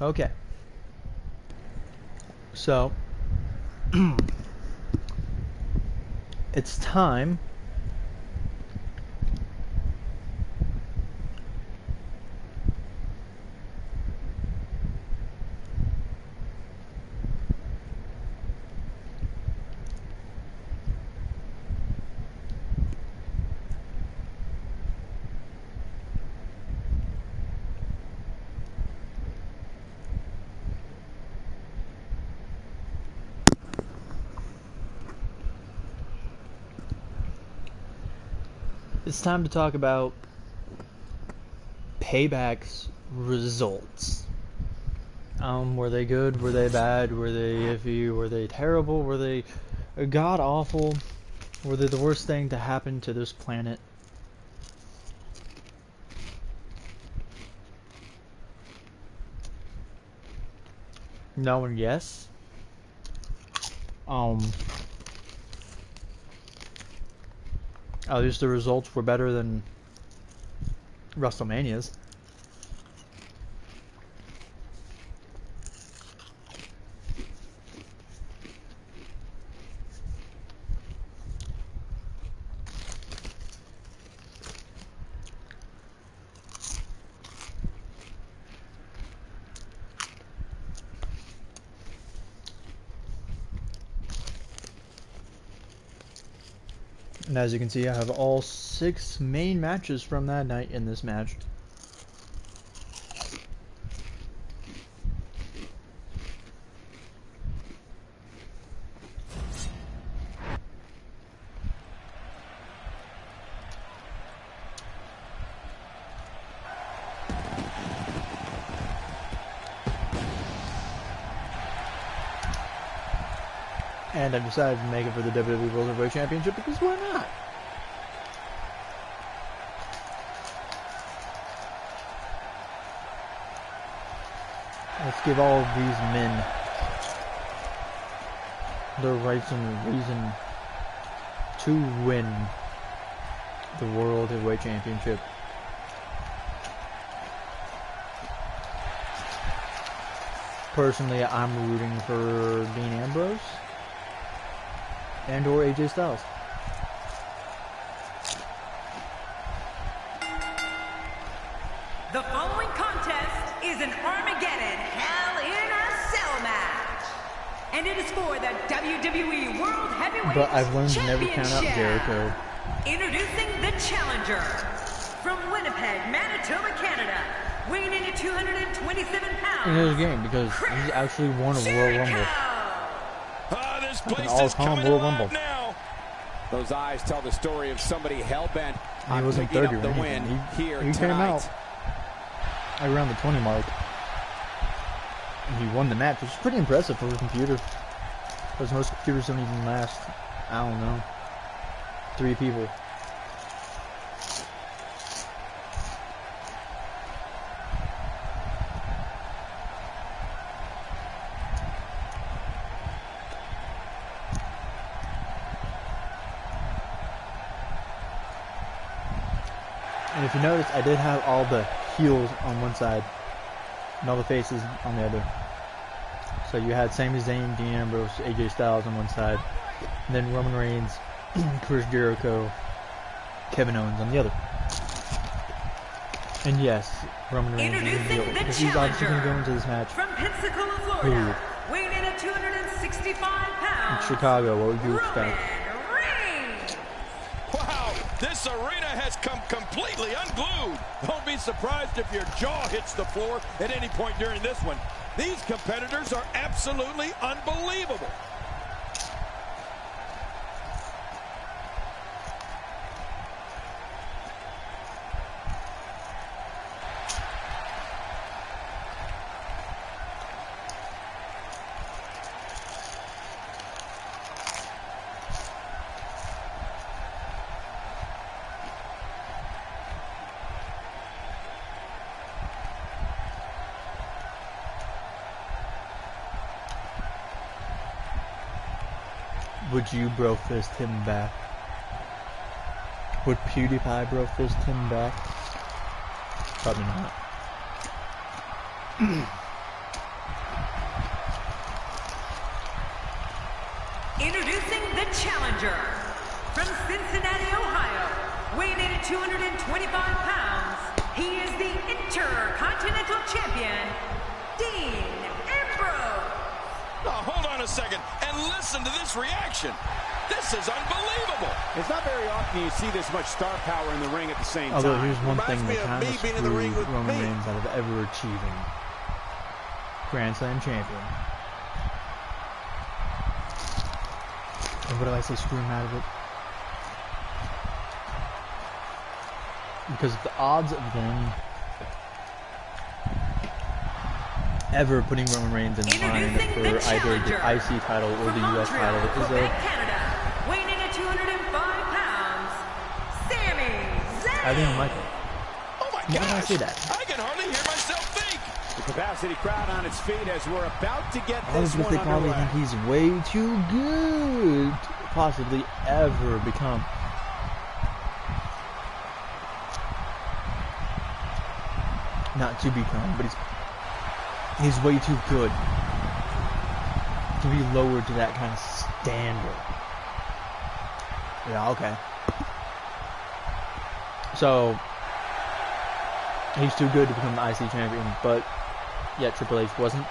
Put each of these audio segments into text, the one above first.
Okay. So, it's time to talk about Payback's results. Were they good? Were they bad? Were they iffy? Were they terrible? Were they god awful? Were they the worst thing to happen to this planet? No and yes. At least the results were better than WrestleMania's. And as you can see, I have all 6 main matches from that night in this match. And I decided to make it for the WWE World Heavyweight Championship because why not? Let's give all of these men their rights and reason to win the World Heavyweight Championship. Personally, I'm rooting for Dean Ambrose and or AJ Styles. The following contest is an Armageddon Hell in a Cell match, and it is for the WWE World Heavyweight But I've learned to Championship. never count out Jericho. Introducing the challenger from Winnipeg, Manitoba, Canada, weighing in at 227 pounds. In his game because he's actually won a Royal Rumble. This An place is all-time coming Royal alive Rumble. now. Those eyes tell the story of somebody hell-bent on He wasn't picking 30 up or the anything. win here He came tonight. out around the 20 mark. And he won the match, which is pretty impressive for a computer. Because most computers don't even last, I don't know, 3 people. And if you notice, I did have all the heels on one side and all the faces on the other. So you had Sami Zayn, Dean Ambrose, AJ Styles on one side, and then Roman Reigns, Chris Jericho, Kevin Owens on the other. And yes, Roman Reigns is a heel because he's obviously going to go into this match. From Pensacola, Florida, weighing in at 265 pounds. In Chicago, what would you Roman expect? Reigns. Wow, this arena has come completely unglued. Don't be surprised if your jaw hits the floor at any point during this one. These competitors are absolutely unbelievable. Would you bro fist him back? Would PewDiePie bro fist him back? Probably not. Introducing the challenger from Cincinnati, Ohio, weighing in at 225 pounds. He is the Intercontinental Champion, Dean Ambrose. Now, hold on a second and listen to this reaction. This is unbelievable. It's not very often you see this much star power in the ring at the same time. Although here's one thing that kind of being in the ring screwed with Roman me. Reigns out of ever achieving Grand Slam champion. And what do I say, screw him out of it? Because the odds of them ever putting Roman Reigns in line for either the IC title or the US title is a... Weighing in at 205 pounds, Sami Zayn. I think I like it. Oh my Why did I say gosh. that? I can hardly hear myself think. The capacity crowd on its feet as we're about to get I was this because one they probably underway. think he's way too good to possibly ever become. Not to become, but he's way too good to be lowered to that kind of standard. Yeah, okay. So he's too good to become the IC champion, but yet Triple H wasn't.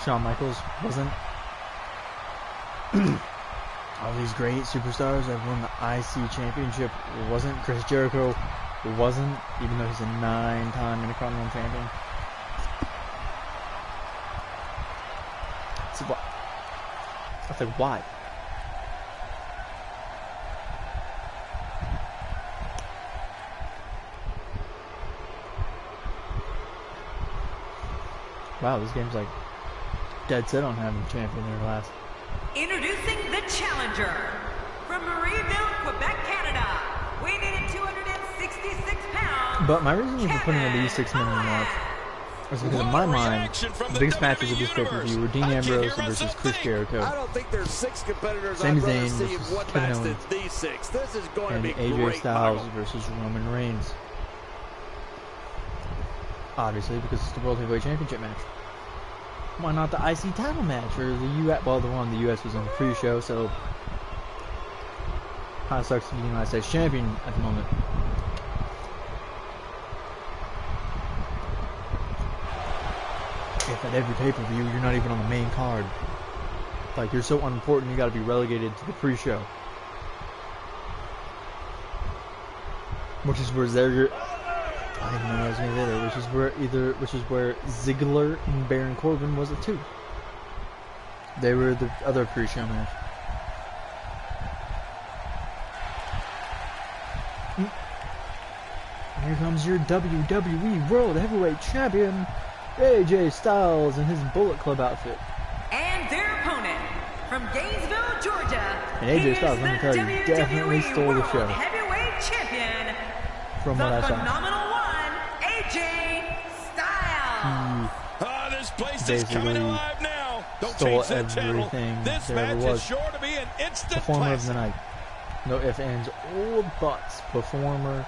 Shawn Michaels wasn't. All these great superstars that won the IC championship wasn't. Chris Jericho wasn't, even though he's a 9-time Intercontinental champion. So what? I was like, why? Wow, this game's like dead set on having a champion there last. Introducing the challenger from Marieville, Quebec, Canada, weighing in at 266 pounds. But my reason for putting these 6-minute match is because in my mind, the biggest matches of this pay-per-view were Dean Ambrose versus Chris Jericho, I don't think there's 6 competitors Sami I'd rather Zayn see in versus one Kevin match Owens, than these 6. This is going and to be AJ great, Styles Michael. versus Roman Reigns. Obviously, because it's the World Heavyweight Championship match. Why not the IC title match or the US? Well, the one in the US was on the pre-show, so kind of sucks to be the United States champion at the moment. If at every pay-per-view you're not even on the main card, like you're so unimportant, you got to be relegated to the pre-show, which is where they're. I didn't know I was gonna get there, which is where Ziggler and Baron Corbin was it too. They were the other pre-show match. Here comes your WWE World Heavyweight Champion, AJ Styles, in his Bullet Club outfit. And their opponent from Gainesville, Georgia. And AJ Styles, let me tell you, definitely stole the show. Heavyweight champion, From what I the saw. phenomenal one, AJ Styles. This place is coming alive now. Don't stole change that channel. everything This there ever match was. is sure to be an instant Performer of the classic. night. No ifs, ands, or buts. Performer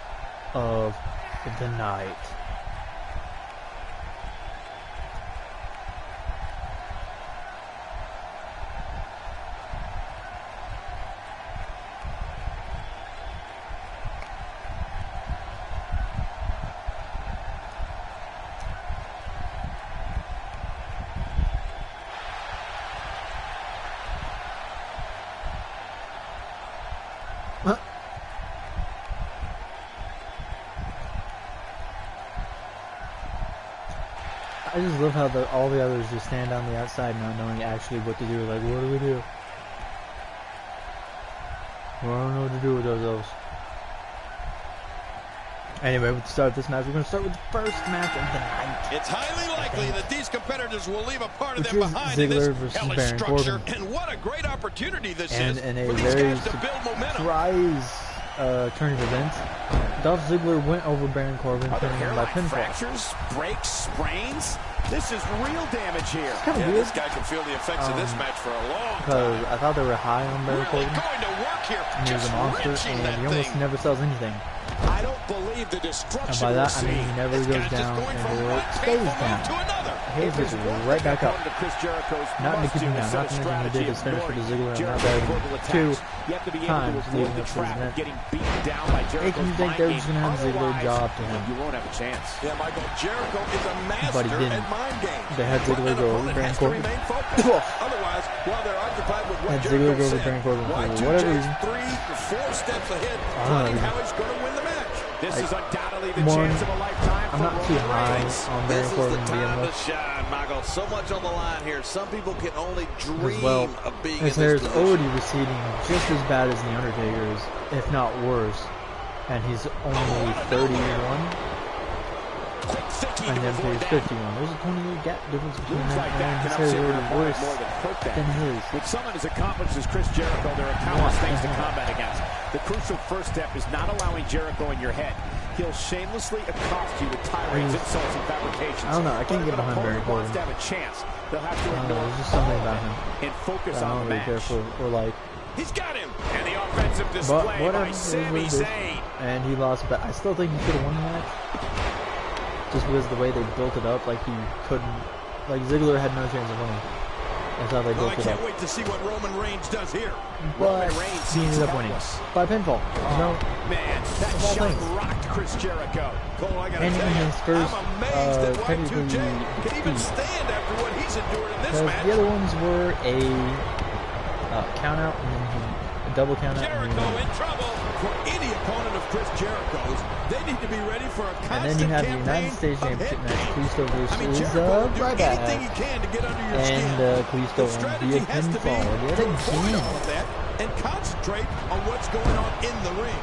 of the night. I just love how all the others just stand on the outside not knowing actually what to do. Like, what do we do? Well, I don't know what to do with those. Anyway, with the start of this match, we're going to start with the first match of the night. It's highly likely that these competitors will leave a part of Which them is behind Ziggler in versus this hellish Baron structure. Corbin. And what a great opportunity this And is in a for these very guys to build momentum. surprise turn of events, Dolph Ziggler went over Baron Corbin, Are there pinning him by hairline pinfall. fractures, breaks, sprains? This is real damage here. It's kind of weird. This guy can feel the effects of this match for a long Because time. I thought they were high on Baron Really Corbin. going to work here. And he was Just a monster, wrenching and that he almost thing. never sells anything. I don't believe the destruction. And by that, I mean he never goes down and stays down. He gets right back up. Not to keep him down. Not to mention he did his finish for the Ziggler and not that 2 times leading up to his match. Making you think they were just going to have Ziggler job to him. You won't have a chance. Yeah, Michael, Jericho is a master But he didn't. at mind games. They had Ziggler go over Baron Corbin. Otherwise, while they're occupied with what Had Ziggler go Jericho over said, Baron Corbin for Y2J's whatever reason. 3 or 4 steps ahead, planning how he's going to win the match. This is undoubtedly the One, chance of a lifetime. I'm not too high on Baron Corbin being to much. shine, Michael. So much on the line here. Some people can only dream As well, of being his in hair this is position. already receding just as bad as The Undertaker's, if not worse. And he's only 31, and then he's 51. There's a 20-year gap difference between them, and his hair is already worse than his. With someone as accomplished as Chris Jericho, there are countless things to combat against. The crucial first step is not allowing Jericho in your head. He'll shamelessly accost you with tirades, insults, and fabrications. I don't know. I can't get behind Baron Corbin. Wants to have a chance. They'll have to I don't know. ignore There's just something about him and focus that I on don't the really care match. for or like. He's got him. And the offensive But display whatever. by Sami Zayn. And he lost, but I still think he could have won the match. Just because the way they built it up, like he couldn't, like Ziggler had no chance of winning. That's how they Well, I built it can't up. wait to see what Roman Reigns does here. But Roman Reigns he ended up winning by pinfall. No, Man, that Of all shot things. rocked Chris Jericho. Cole, I gotta and tell in you, his first, I'm amazed that technically Y2J can even defeat. stand after what he's endured in this Because match. the other ones were a count out and then a double count out. Jericho in trouble. For any opponent of Chris Jericho's, they need to be ready for a constant And then you have the campaign United States of Championship head match, games. Kalisto I mean, versus Jericho will do Ryback. anything he can to get under your skin. And Kalisto The won strategy via has to be pinfall yet to avoid again. all of that and concentrate on what's going on in the ring.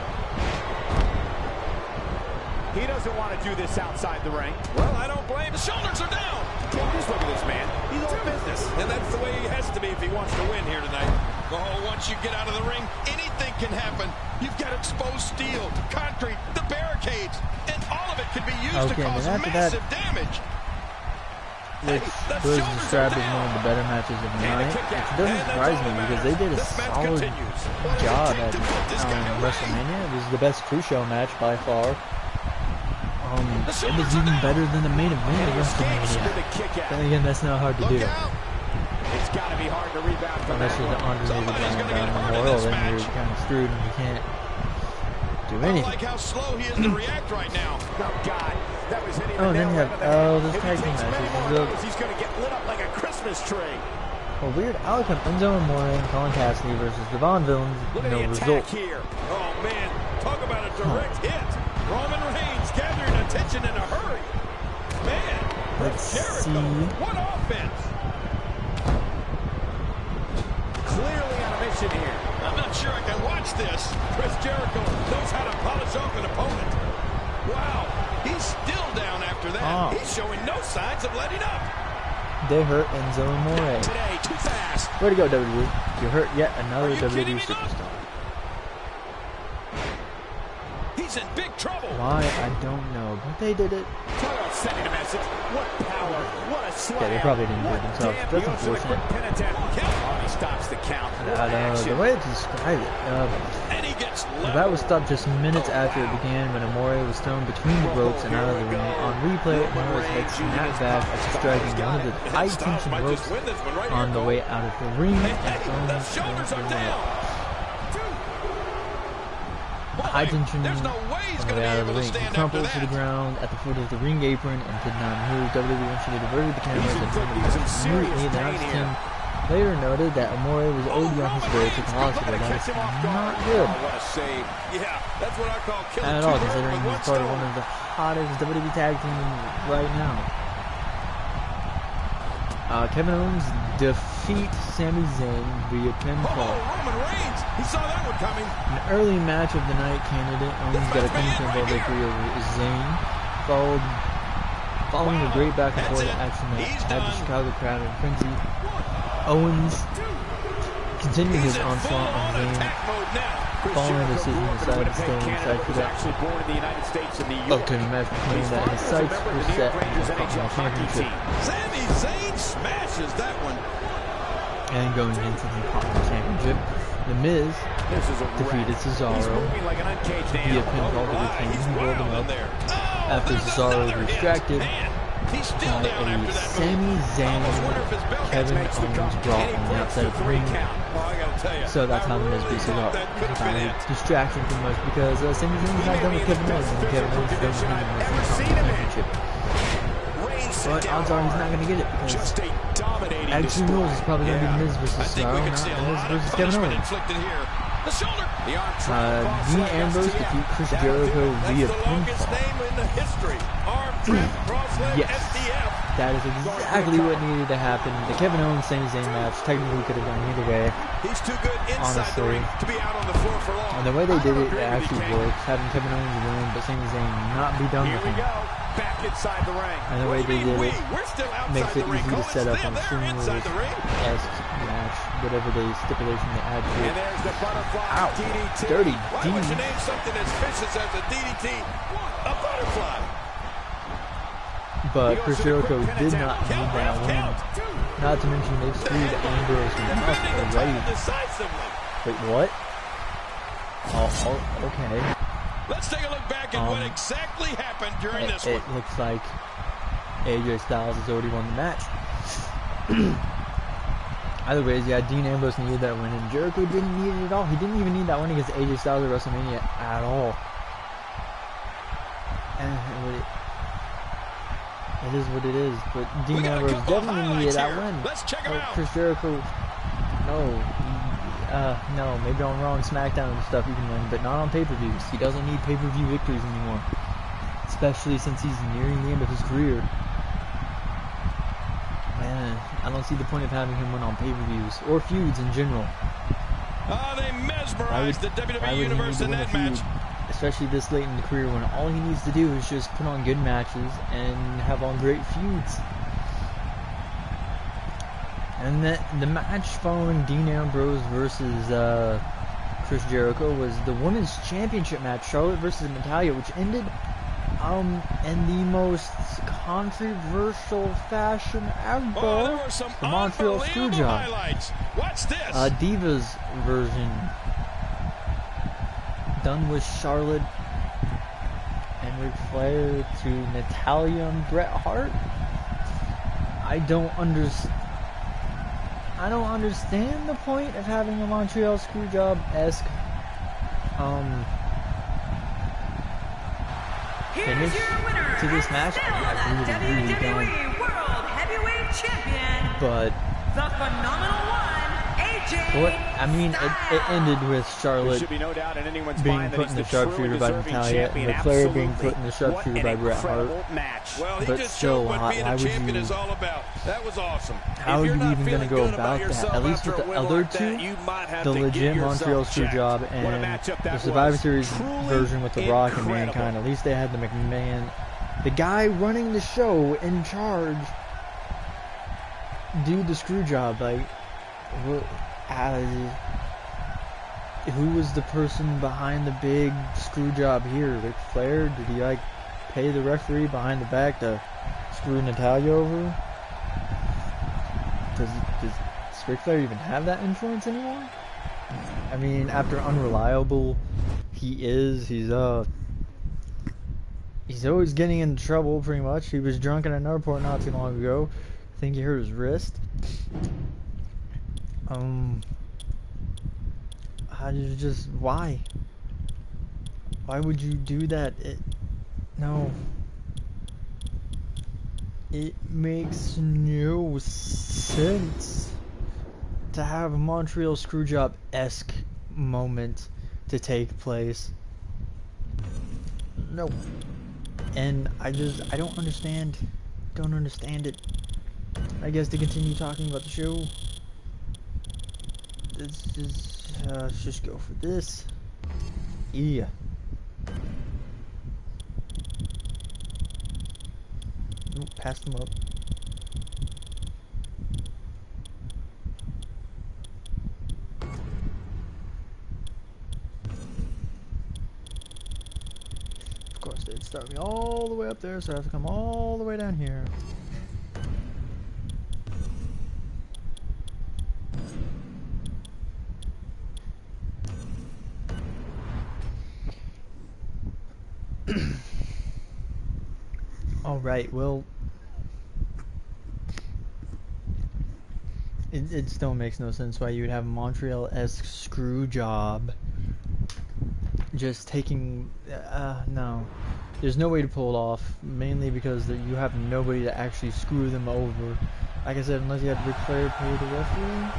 He doesn't want to do this outside the ring. Well, I don't blame. The shoulders are down. Just look at this man. He's all business. And that's the way he has to be if he wants to win here tonight. Oh, once you get out of the ring, anything can happen. You've got exposed steel, concrete, the barricades, and all of it can be used to cause massive damage. Which was described as one of the better matches of the night, which doesn't surprise me because they did a solid job at WrestleMania. It was the best pre-show match by far. It was even better than the main event of WrestleMania. Then again, that's not hard to do. It's got to be hard to rebound from Unless you're the Andre the Giant Memorial, then you're kind of screwed and you can't do I anything. like how slow he is to react right now. Oh, God. That was hitting Oh, the then you nail have, right on the head. this If tag he team takes match. many This more is of those, he's going to get lit up like a Christmas tree. a weird outcome. Enzo Amore and Colin Cassidy versus Devon Villains. Look at No the result. attack here. Oh, man. Talk about a direct hit. Roman Reigns gathering attention in a hurry. Man, Let's Jericho, see. what offense. Clearly on a mission here. I'm not sure I can watch this. Chris Jericho knows how to polish off an opponent. Wow, he's still down after that. Oh. He's showing no signs of letting up. They hurt Enzo Amore. Today, too fast. Way to go, WWE. You hurt yet another Are you kidding WWE me, superstar. He's in big trouble. Why? I don't know. But they did it. Talk about sending a message. What power. What a slam. Yeah, they probably didn't do What it themselves. damn That's use of the unfortunate. quick pin attempt. Oh, he stops the count. What I don't know. action. The way to describe it. And he gets That was stopped just minutes after it began when Amore was thrown between the ropes and out of the ring. On replay, Amore's head snapped back after striking one of the high-tension ropes on the way out of the ring and throwing The him shoulders to are the down. ropes. High-tension There's no way he's on the going way to be out of able the to ring. He stand after crumpled to the that. ground at the foot of the ring apron and did not move. WWE eventually diverted the cameras and inflicting moved some serious immediately. The pain announce here. team later noted that Amore was already on his way to the hospital. That is not good Oh, what a save. Yeah, that's what I call killing at two all, birds considering with he's one part of stone. one of the hottest WWE tag teams right now. Kevin Owens defeats Sami Zayn via Oh, pinfall. Roman Reigns. He saw that one coming. An early match of the night candidate, Owens got a clean pinfall victory over Zayn, following a great back and forth action that had the Chicago crowd in frenzy. Owens continued his onslaught on Zayn, following the decision decided to stay inside for that Actually born in the United States in New York. upcoming match, claiming that his sights were set on the Continental Championship Sami Zayn smashes that one. and going into the Continental Championship. The Miz This is a defeated wreck. He's Cesaro moving like an uncaged via animal. pinfall to retain. He's He rolled him wild in up. there. Oh, After there's Cesaro another was hit. distracted Man, he's still by down after a that Sami move. Zayn Almost wonder if his belt Kevin makes the Owens cover. brawl And he on the breaks outside the of the 3 ring. count. Oh, I gotta tell you. So that's how the Miz really beat thought Cesaro. that could have been By it. distraction pretty much because Sami Zayn's not done with Kevin Owens and Kevin Owens is done with him in the championship. But odds are he's not going to get it because Just a dominating Action display. Rules is probably going to be The Miz I versus think we Cesaro, could see not a The Miz lot of versus Kevin punishment Owens. inflicted here. The shoulder. The arm trap cross Dean leg Ambrose STF. defeat Chris That'll do Jericho it. That's via the longest pinfall. name in the history. Arm trap cross leg Yes. STF. That is exactly what needed to happen. The Kevin Owens Sami Zayn match technically could have gone either way. He's too good inside the Honestly. ring to be out on the floor for long. And the way they I did don't it, agree it with actually you, King. works. Having Kevin Owens win, but Sami Zayn not be done Here with we him. go. Back inside the ring. And the What way do you they mean did we? it We're still outside makes it the ring. easy to Cole, set it's up them. on They're inside the ring. esque match, whatever they stipulation they add to And it. there's the butterfly Ow, DDT. dirty Why D. would you name something as vicious as a DDT a butterfly? But Chris Jericho did not need that win. Not to mention they screwed Ambrose enough already. Decisively. Wait, what? Oh, okay. Let's take a look back at what exactly happened during this It one. looks like AJ Styles has already won the match. Either ways, yeah, Dean Ambrose needed that win, and Jericho didn't need it at all. He didn't even need that win against AJ Styles at WrestleMania at all. And it is what it is. But We Dean got a Ambrose couple of definitely highlights needed that here. win. Let's check 'em But out. Chris Jericho, no, maybe on Raw and SmackDown and stuff he can win, but not on pay-per-views. He doesn't need pay-per-view victories anymore, especially since he's nearing the end of his career. Man, I don't see the point of having him win on pay-per-views or feuds in general. They mesmerized the Why WWE would he Universe need in to win a that feud, match. especially this late in the career when all he needs to do is just put on good matches and have on great feuds. And the match following Dean Ambrose versus Chris Jericho was the Women's Championship match, Charlotte versus Natalya, which ended in the most controversial fashion ever. Oh, there were some The Montreal unbelievable Screwjob. highlights. Watch this. Divas version done with Charlotte and Ric Flair to Natalya and Bret Hart. I don't understand the point of having a Montreal Screwjob-esque Here's finish your winner, to this and match. still I the really don't. WWE World Heavyweight Champion, But the phenomenal one, AJ what I mean, it ended with There Charlotte should be no doubt in anyone's being mind that put he's in the the truly sharpshooter by deserving Natalya and champion. Ric Flair being Absolutely. put in the sharpshooter What by an Bret Hart. incredible match. Well, he But just still, showed what why being a would champion you- is all about. That was awesome. How If are you're you not even going to feeling go good about that? yourself At least after with a the win other like that, two, you might have the to get legit yourself Montreal checked. Screwjob What a and matchup that the Survivor was. Series Truly version with The Rock and incredible. Mankind. At least they had the McMahon, the guy running the show in charge, do the Screwjob. Like, who was the person behind the big Screwjob here? Ric Flair? Did he like pay the referee behind the back to screw Natalya over? Does Ric Flair even have that influence anymore? I mean, after unreliable he is, he's always getting into trouble pretty much. He was drunk in an airport not too long ago. I think he hurt his wrist. Why? Why would you do that? No. It makes no sense to have a Montreal Screwjob-esque moment to take place. No. And I don't understand. Don't understand it. I guess to continue talking about the show, let's just go for this. Yeah. Nope, pass them up. Of course, they'd start me all the way up there, so I have to come all the way down here. Alright, well, it still makes no sense why you would have a Montreal-esque screw job just taking, no. There's no way to pull it off, mainly because you have nobody to actually screw them over. Like I said, unless you had Ric Flair pay the referee.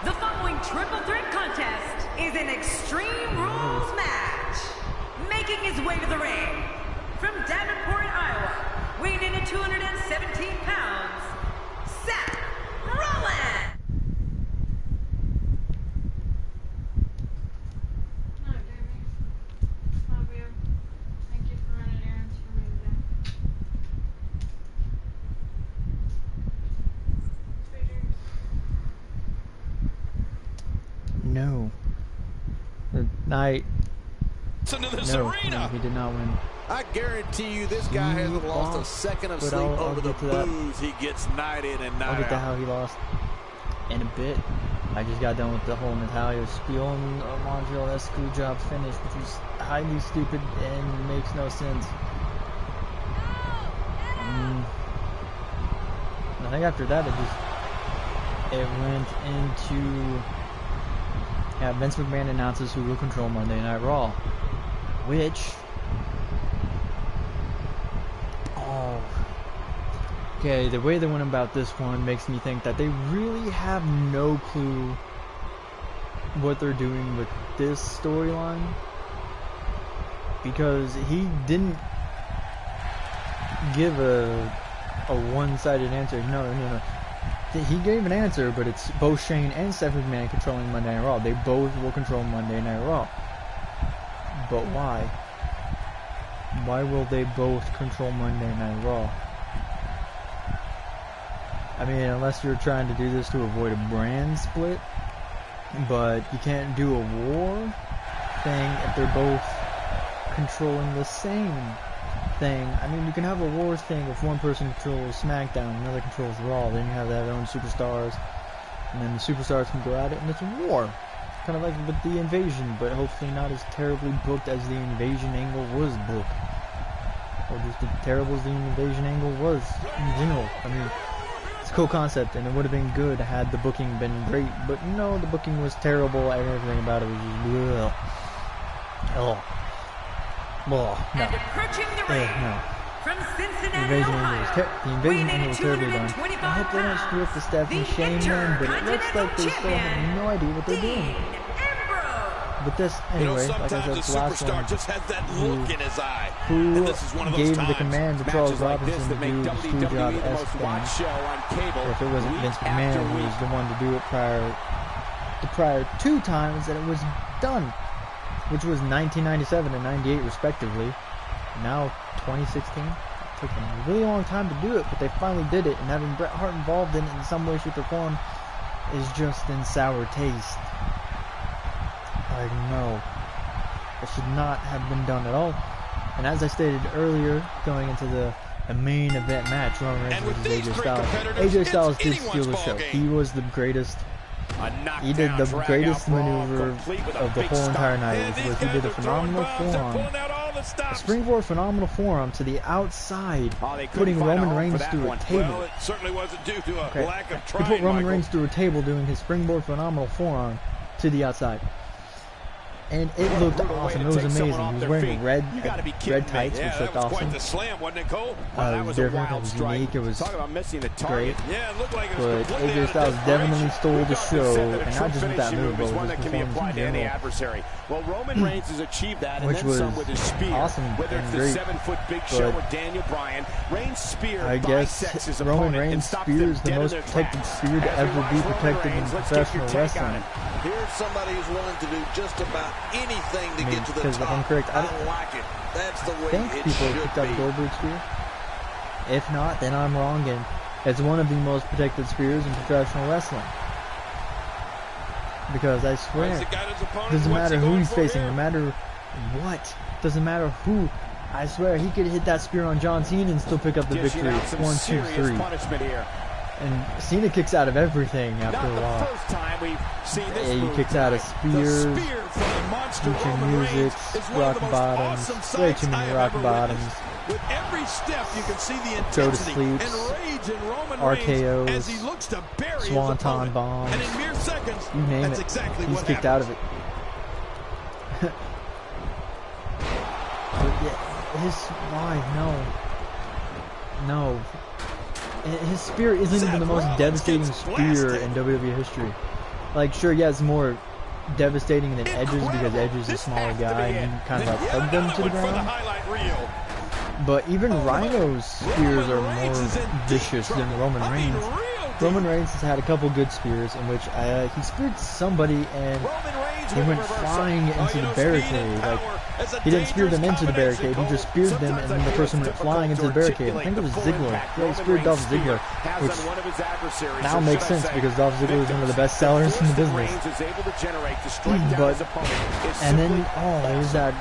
The following triple threat contest is an Extreme Rules match. Making his way to the ring from Davenport, Iowa, weighing in at 217 pounds, Seth Rollins. No, Jamie. Love you. Thank you for running errands for me today. Sweet dreams. No. The night. Into this No, arena. he did not win. I guarantee you this guy hasn't lost a second of But sleep I'll over the get to that. booze he gets night in and I'll night get to how out. he lost in a bit. I just got done with the whole Natalia spiel and Montreal that screw job finish, which was highly stupid and makes no sense. I think after that it went into Vince McMahon announces who will control Monday Night Raw, which okay, the way they went about this one makes me think that they really have no clue what they're doing with this storyline, because he didn't give a one-sided answer. No. He gave an answer, but it's both Shane and Seth McMahon controlling Monday Night Raw. They both will control Monday Night Raw. But why? Why will they both control Monday Night Raw? I mean, unless you're trying to do this to avoid a brand split, but you can't do a war thing if they're both controlling the same thing. I mean, you can have a war thing if one person controls SmackDown and another controls Raw, then you have their own superstars, and then the superstars can go at it, and it's a war. Kind of like with the invasion, but hopefully not as terribly booked as the invasion angle was booked. Or just as terrible as the invasion angle was in general. I mean, it's a cool concept, and it would have been good had the booking been great, but no, the booking was terrible, and everything about it was just bleh. Oh. No. And approaching the ring No. from The Cincinnati, invasion angle Ohio, was, weighing in angle at was terribly done. 225 I hope they don't screw up the Steph and the Shane man, but it looks like they still have no idea what they're doing. But this, anyway, like I said, sometimes it's a the last superstar one. just has that look in his eye. Who And this is one of those gave the times. command to Charles Matches like Robinson this to that make do the screw job WWE the S most thing? watched show on cable. Or if it wasn't week Vince after McMahon who week. was the one to do it the prior two times that it was done, which was 1997 and 98 respectively. Now 2016. It took them a really long time to do it, but they finally did it, and having Bret Hart involved in it in some way, shape, or form is just in sour taste. Like, no. It should not have been done at all. And as I stated earlier, going into the main event match, Roman Reigns And with versus these AJ three Styles. competitors, AJ Styles it's did steal the anyone's show. ballgame. He was the greatest. He did Knockdown, the drag-out greatest brawl, maneuver complete with a of the big whole entire stomp. night, Man, which these was he guys did a are throwing phenomenal bombs and forearm. pulling out all the A stops. springboard phenomenal forearm to the outside, Oh, they couldn't putting find a Roman home for Reigns that through a one. table. Well, it certainly wasn't due to a Okay. lack of He trying, put Roman Michael. Reigns through a table doing his springboard phenomenal forearm to the outside. And it What a looked brutal way awesome. to It was take someone amazing. off He was their wearing feet. red You gotta be kidding red me. tights, Yeah, which that looked was awesome. quite the slam, wasn't it, Cole? Well, that It was was a different. It wild was strike. unique. It was Talk about missing the great. target. Yeah, it looked like it was But completely AJ out of Styles definitely desperation. stole the show, Said that a and true not just with that finishing move, but is with one his that can be performance applied in to any general. adversary. Well, Roman Reigns has achieved that, and Which then some was with his spear. awesome Whether it's and the great, 7-foot Big Show but or Daniel Bryan, Reigns' spear I guess bisects his Roman opponent and Reigns' stops spear them is the dead in most their protected tracks. spear to As we ever be watch Roman protected in Reigns, let's get your professional take on wrestling. it. Here's somebody who's willing to do just about anything to I mean, get to the because if I'm top. correct, I I like it. That's the way think it people should picked up be. Goldberg's spear. If not, then I'm wrong, and it's one of the most protected spears in professional wrestling. Because I swear, He's got his opponent. doesn't What's matter he who going he's for facing, here? no matter what, doesn't matter who I swear he could hit that spear on John Cena and still pick up the victory. It's 1, 2, 3. Punishment here. And Cena kicks out of everything after a while. First time we've seen this He kicks out of spears, featuring music, rock bottoms, way too many rock bottoms. With every step, you can see the Go to intensity sleeps, and rage in Roman RKOs, Reigns as he looks to bury his swanton opponent. bombs. And in mere seconds, You name that's it. exactly He's what kicked happens. out of it. But yeah, no. His spear isn't even the most devastating spear in WWE history. Like, sure, yeah, it's more devastating than Edge's because Edge is a smaller guy and you kind of like hug them to the ground. But even Rhino's spears are more vicious than Roman Reigns. Roman Reigns has had a couple good spears in which he speared somebody and he went flying into the barricade. Like, he didn't spear them into the barricade, he just speared them and then the person went flying into the barricade. I think it was Ziggler. Yeah, he speared Dolph Ziggler, which now makes sense because Dolph Ziggler is one of the best sellers in the business. But, and then, there's that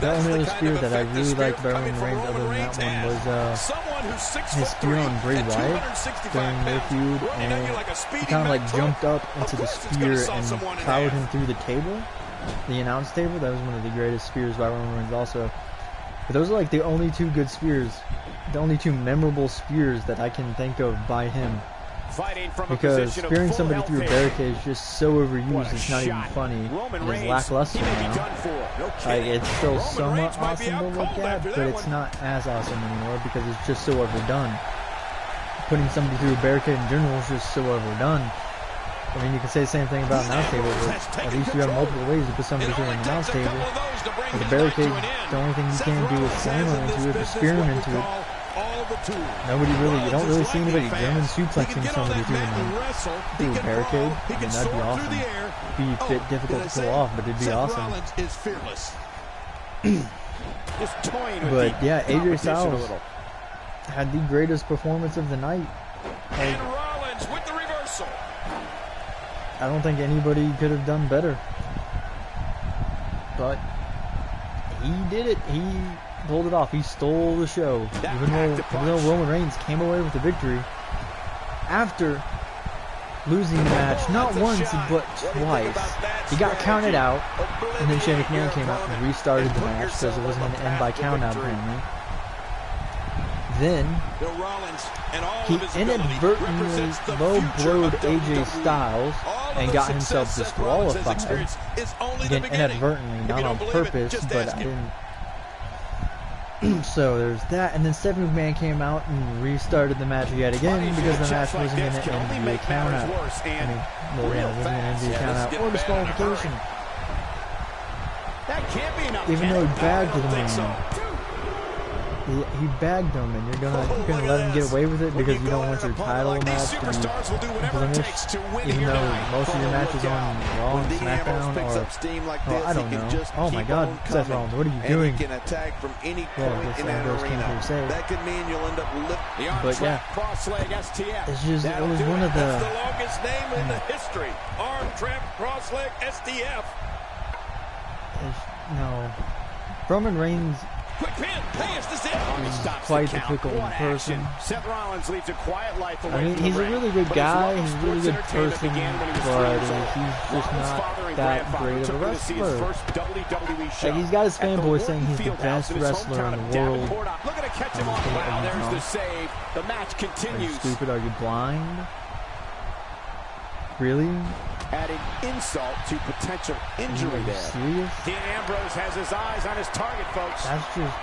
only other spear that I really liked by Roman Reigns other than that one was his spear on Bray Wyatt during their feud, and he kind of like jumped up into the spear and plowed him through the table, the announce table. That was one of the greatest spears by Roman Reigns also. But those are like the only two good spears, the only two memorable spears that I can think of by him. Because spearing somebody through a barricade is just so overused, it's not even funny, and it's lackluster now. Like, it's still somewhat awesome to look at, but it's not as awesome anymore because it's just so overdone. Putting somebody through a barricade in general is just so overdone. I mean, you can say the same thing about an announce table, but at least you have multiple ways to put somebody through an announce table. With a barricade, the only thing you can do is slam them into it or spear them into it. You don't really see anybody German suplexing somebody through a barricade. I mean, that'd be awesome. It'd be a bit difficult to pull off, but it'd be awesome. But yeah, AJ Styles had the greatest performance of the night. Like, Rollins with the reversal. I don't think anybody could have done better. But he did it. He pulled it off. He stole the show. Even though Roman Reigns came away with the victory after losing the match not once but twice. He got counted out, and then Shane McMahon came out and restarted the match because it wasn't going to end by countout apparently. Then he inadvertently low-blowed AJ Styles and got himself disqualified. Again, inadvertently, not on purpose, but I didn't. So there's that, and then Stephanie McMahon came out and restarted the match yet again because the match wasn't going to end via countout. It wasn't going to end via countout or disqualification. Even though he bagged the man. He bagged him, and you're gonna let him get away with it because you don't want your title match to be blemished, even though most of your matches on Raw and SmackDown are, I don't know. Oh my God, Seth Rollins, what are you doing? Well, this Ambrose came here to say. But yeah, it's just, it was one of the longest name in the history. Arm trap cross leg STF. No, Roman Reigns. Quick pin, pass this in. Quite the fickle person. Seth Rollins leads a quiet life away. I mean, he's a really good guy, he's a really good person, but he's just not that great of a wrestler. Like, he's got his fanboys saying he's the best wrestler in the world. Look at catch him off. Wow, there's the save. The match continues. Are you stupid? Are you blind? Really? Adding insult to potential injury there. Serious? Dean Ambrose has his eyes on his target, folks. That's just...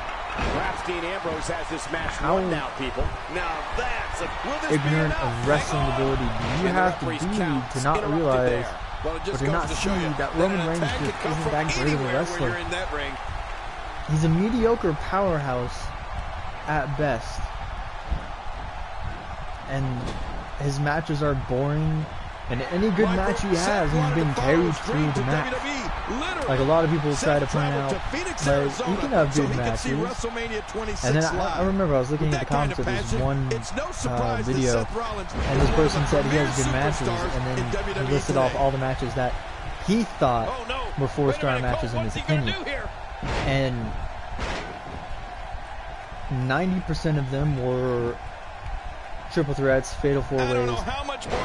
Perhaps Dean Ambrose has this match won now, people. Now that's ignorant of wrestling ability do you have to be to not realize or to not see that Roman Reigns just isn't that great of a wrestler. He's a mediocre powerhouse at best. And his matches are boring. And any good match he has, he's been carried through the match. Like a lot of people try to point out, like, he can have good matches. And then I remember I was looking at the comments of this one video, and this person said he has good matches, and then he listed off all the matches that he thought were 4-star matches in his opinion. And 90% of them were triple threats, fatal four-ways,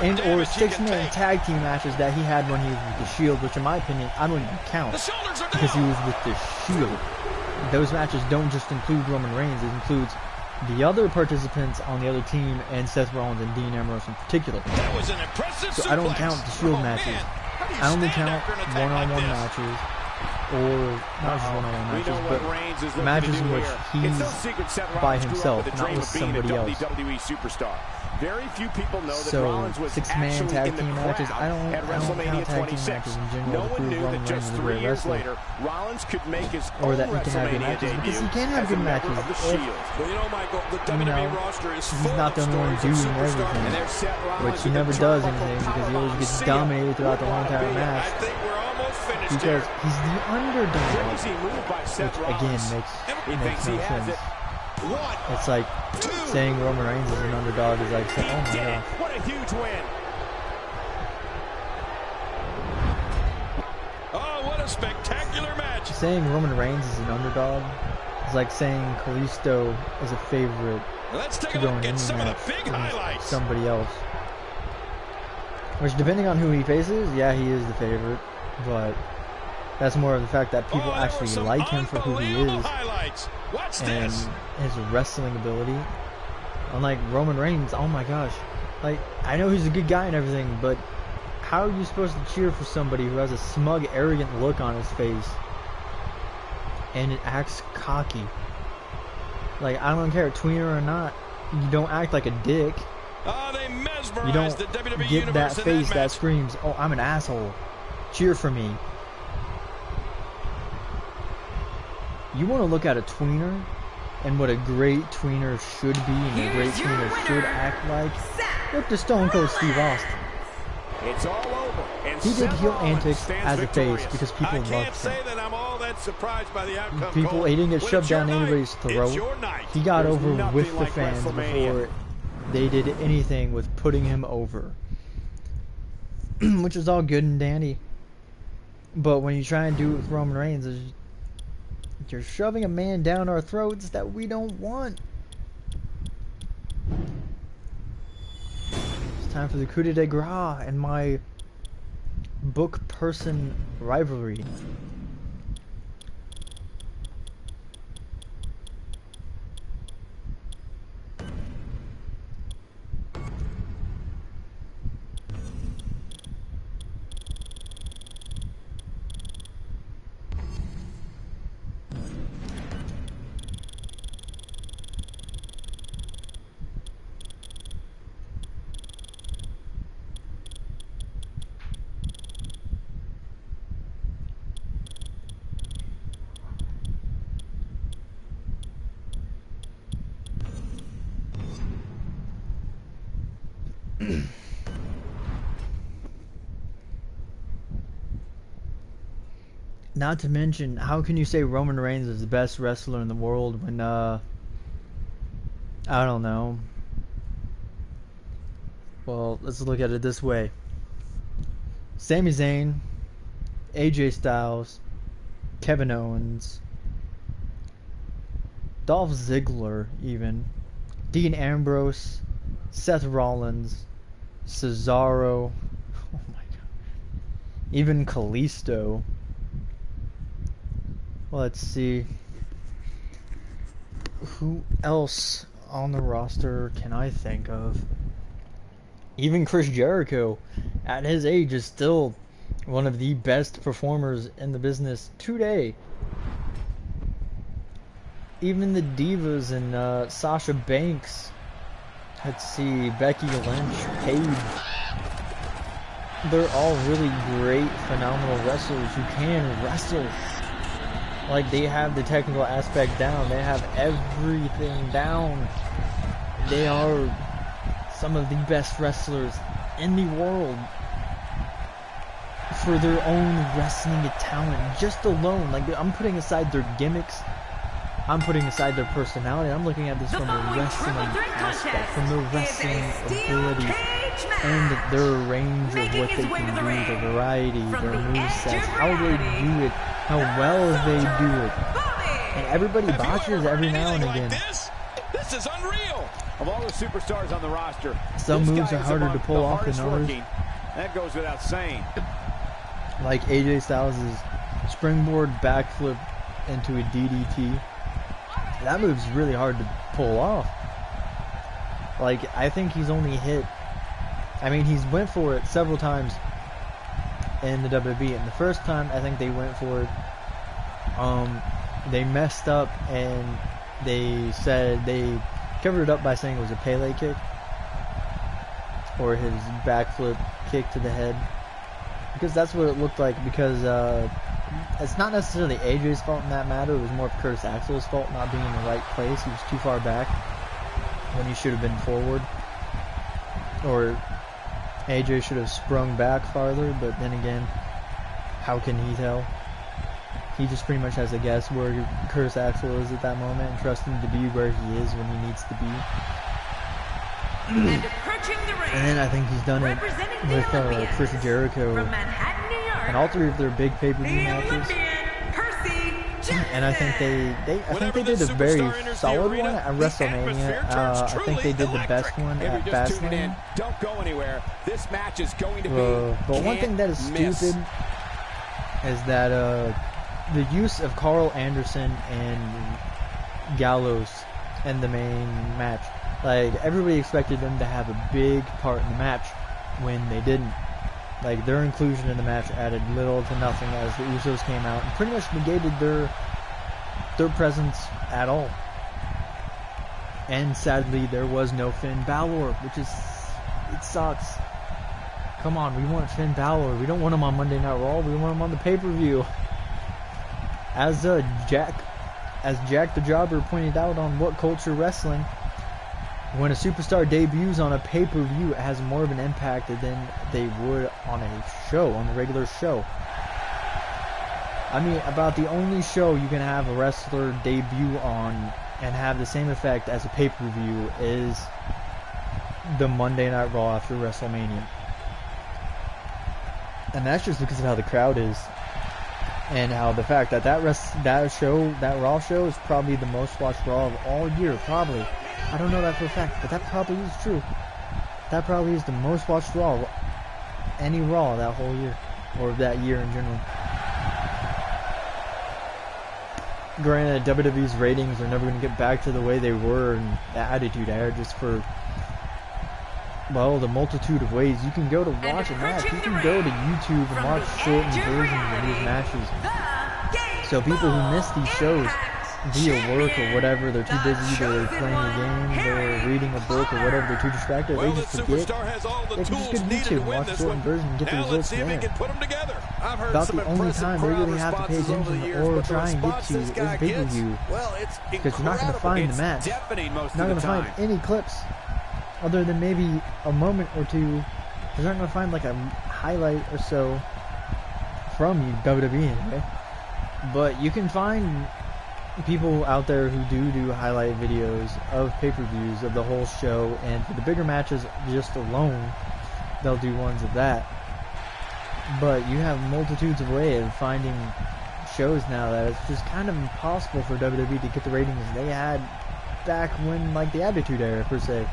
and or six-man tag team matches that he had when he was with the Shield, which in my opinion, I don't even count because he was with the Shield. Those matches don't just include Roman Reigns, it includes the other participants on the other team and Seth Rollins and Dean Ambrose in particular. That was an impressive So I don't count the Shield matches. I only count one-on-one matches, or not just one-on-one matches, but matches in which he's by himself, not with somebody else. WWE superstar. Very few people know that So Rollins was six-man tag team matches, I don't count WrestleMania tag team 26. matches in general No to one prove knew Roman that Reigns just is a 3 great years wrestler, later, Rollins could make his or own that he can have good WrestleMania matches, because he debut can have as a good member matches of the if, Shield. Well, you know, Michael, the you WWE know, roster is he's full not the of only one stories of doing superstars. everything, And there's Seth Rollins which he with never the does turnbuckle anything because he always gets powerbomb. dominated throughout the whole entire I match, think we're almost finished because here. he's the underdog, Crazy move by Seth which again Rollins. He makes thinks he no has sense. it. It's like saying Roman Reigns is an underdog is like saying, oh my Did it. gosh. What a huge win. Oh, what a spectacular match. Saying Roman Reigns is an underdog is like saying Kalisto is a favorite Let's take to a go look in at any some of match the big against highlights. somebody else. Which, depending on who he faces, yeah, he is the favorite, but that's more of the fact that people actually like him for who he is and his wrestling ability. Unlike Roman Reigns, oh my gosh, like, I know he's a good guy and everything, but how are you supposed to cheer for somebody who has a smug, arrogant look on his face and it acts cocky? Like, I don't care, tweener or not, you don't act like a dick. You don't get that face that screams, oh, I'm an asshole, cheer for me. You want to look at a tweener and what a great tweener should be and a great tweener should act like? Look to Stone Cold Steve Austin. It's all over. And He did heel Rollins antics stands as a victorious. face because people I loved can't say him. that I'm all that surprised by the outcome. People, Cole. he didn't get When shoved it's your down night, anybody's it's throat. your night. He got There's over nothing with the like fans WrestleMania. before they did anything with putting him over. Which is all good and dandy. But when you try and do it with Roman Reigns, you're shoving a man down our throats that we don't want. It's time for the coup de grace and my book person rivalry. Not to mention, how can you say Roman Reigns is the best wrestler in the world when, I don't know. Well, let's look at it this way. Sami Zayn, AJ Styles, Kevin Owens, Dolph Ziggler even, Dean Ambrose, Seth Rollins, Cesaro, oh my god, even Kalisto. Let's see. Who else on the roster can I think of? Even Chris Jericho, at his age, is still one of the best performers in the business today. Even the Divas and Sasha Banks. Let's see, Becky Lynch, Paige. They're all really great, phenomenal wrestlers who can wrestle. Like, they have the technical aspect down. They have everything down. They are some of the best wrestlers in the world for their own wrestling talent, just alone. Like, I'm putting aside their gimmicks. I'm putting aside their personality. I'm looking at this from a wrestling aspect, from their wrestling ability, and their range of what they can do, the variety, their movesets, how they do it, how well they do it. And everybody botches every now and again. This is unreal. Of all the superstars on the roster, Some this moves guy are is harder among to pull the off than hardest others. working. That goes without saying. Like AJ Styles' springboard backflip into a DDT. That move's really hard to pull off. Like, I think he's only hit... I mean, he's went for it several times in the WWE. And the first time, I think they went for it, they messed up and they said... They covered it up by saying it was a Pele kick. Or his backflip kick to the head. Because that's what it looked like, because it's not necessarily AJ's fault in that matter. It was more of Curtis Axel's fault not being in the right place. He was too far back when he should have been forward. Or AJ should have sprung back farther, but then again, how can he tell? He just pretty much has to guess where Curtis Axel is at that moment and trust him to be where he is when he needs to be. And approaching the ring, And then I think he's done it representing the with Olympians Chris Jericho from Manhattan, New York, and all three of their big pay-per-view the matches. Olympian Percy Jackson. And I think they did a very solid one at WrestleMania. I think they did the best one If at you're just tuning in, Fastlane. don't go anywhere. This match is going to be. But one thing that is can't stupid miss. is that the use of Carl Anderson and Gallows in the main match. Like, everybody expected them to have a big part in the match when they didn't. Like, their inclusion in the match added little to nothing as the Usos came out and pretty much negated their presence at all. And sadly, there was no Finn Balor, which is, it sucks. Come on, we want Finn Balor. We don't want him on Monday Night Raw. We want him on the pay-per-view. As Jack the Jobber pointed out on What Culture Wrestling, when a superstar debuts on a pay-per-view, it has more of an impact than they would on a show, on the regular show. I mean, about the only show you can have a wrestler debut on and have the same effect as a pay-per-view is the Monday Night Raw after WrestleMania. And that's just because of how the crowd is. And how the fact that that Raw show is probably the most watched Raw of all year, probably. I don't know that for a fact, but that probably is true. That probably is the most watched Raw, any Raw that whole year, or that year in general. Granted, WWE's ratings are never going to get back to the way they were in the Attitude Era, just for, well, the multitude of ways you can go to watch a match. You can go to YouTube and watch shortened versions of these matches. So people who miss these shows via work or whatever, they're too busy, they're playing a game, they're reading a book or whatever, they're too distracted, they just forget. They can just go to YouTube and watch a shortened version and get the results there. About the only time they really have to pay attention or try and get to is pay-per-view, because you're not going to find the match. You're not going to find any clips other than maybe a moment or two. You're not going to find like a highlight or so from WWE anyway. But you can find people out there who do highlight videos of pay-per-views of the whole show, and for the bigger matches just alone, they'll do ones of that. But you have multitudes of ways of finding shows now that it's just kind of impossible for WWE to get the ratings they had back when, like, the Attitude Era, per se.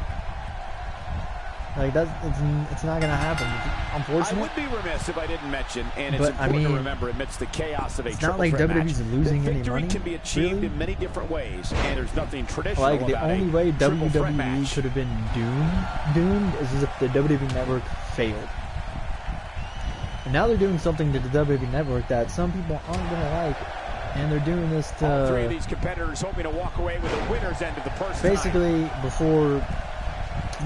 Like, it's not gonna happen. It's unfortunate. I would be remiss if I didn't mention, and it's important to remember amidst the chaos of a triple like threat WWE's match, losing that any victory money, can be achieved really? in many different ways, and there's nothing traditional Like, the about only a way triple threat WWE match. could have been doomed is if the WWE Network failed. And now they're doing something to the WWE Network that some people aren't gonna like, and they're doing this to All three of these competitors hoping to walk away with the winner's end of the purse. basically before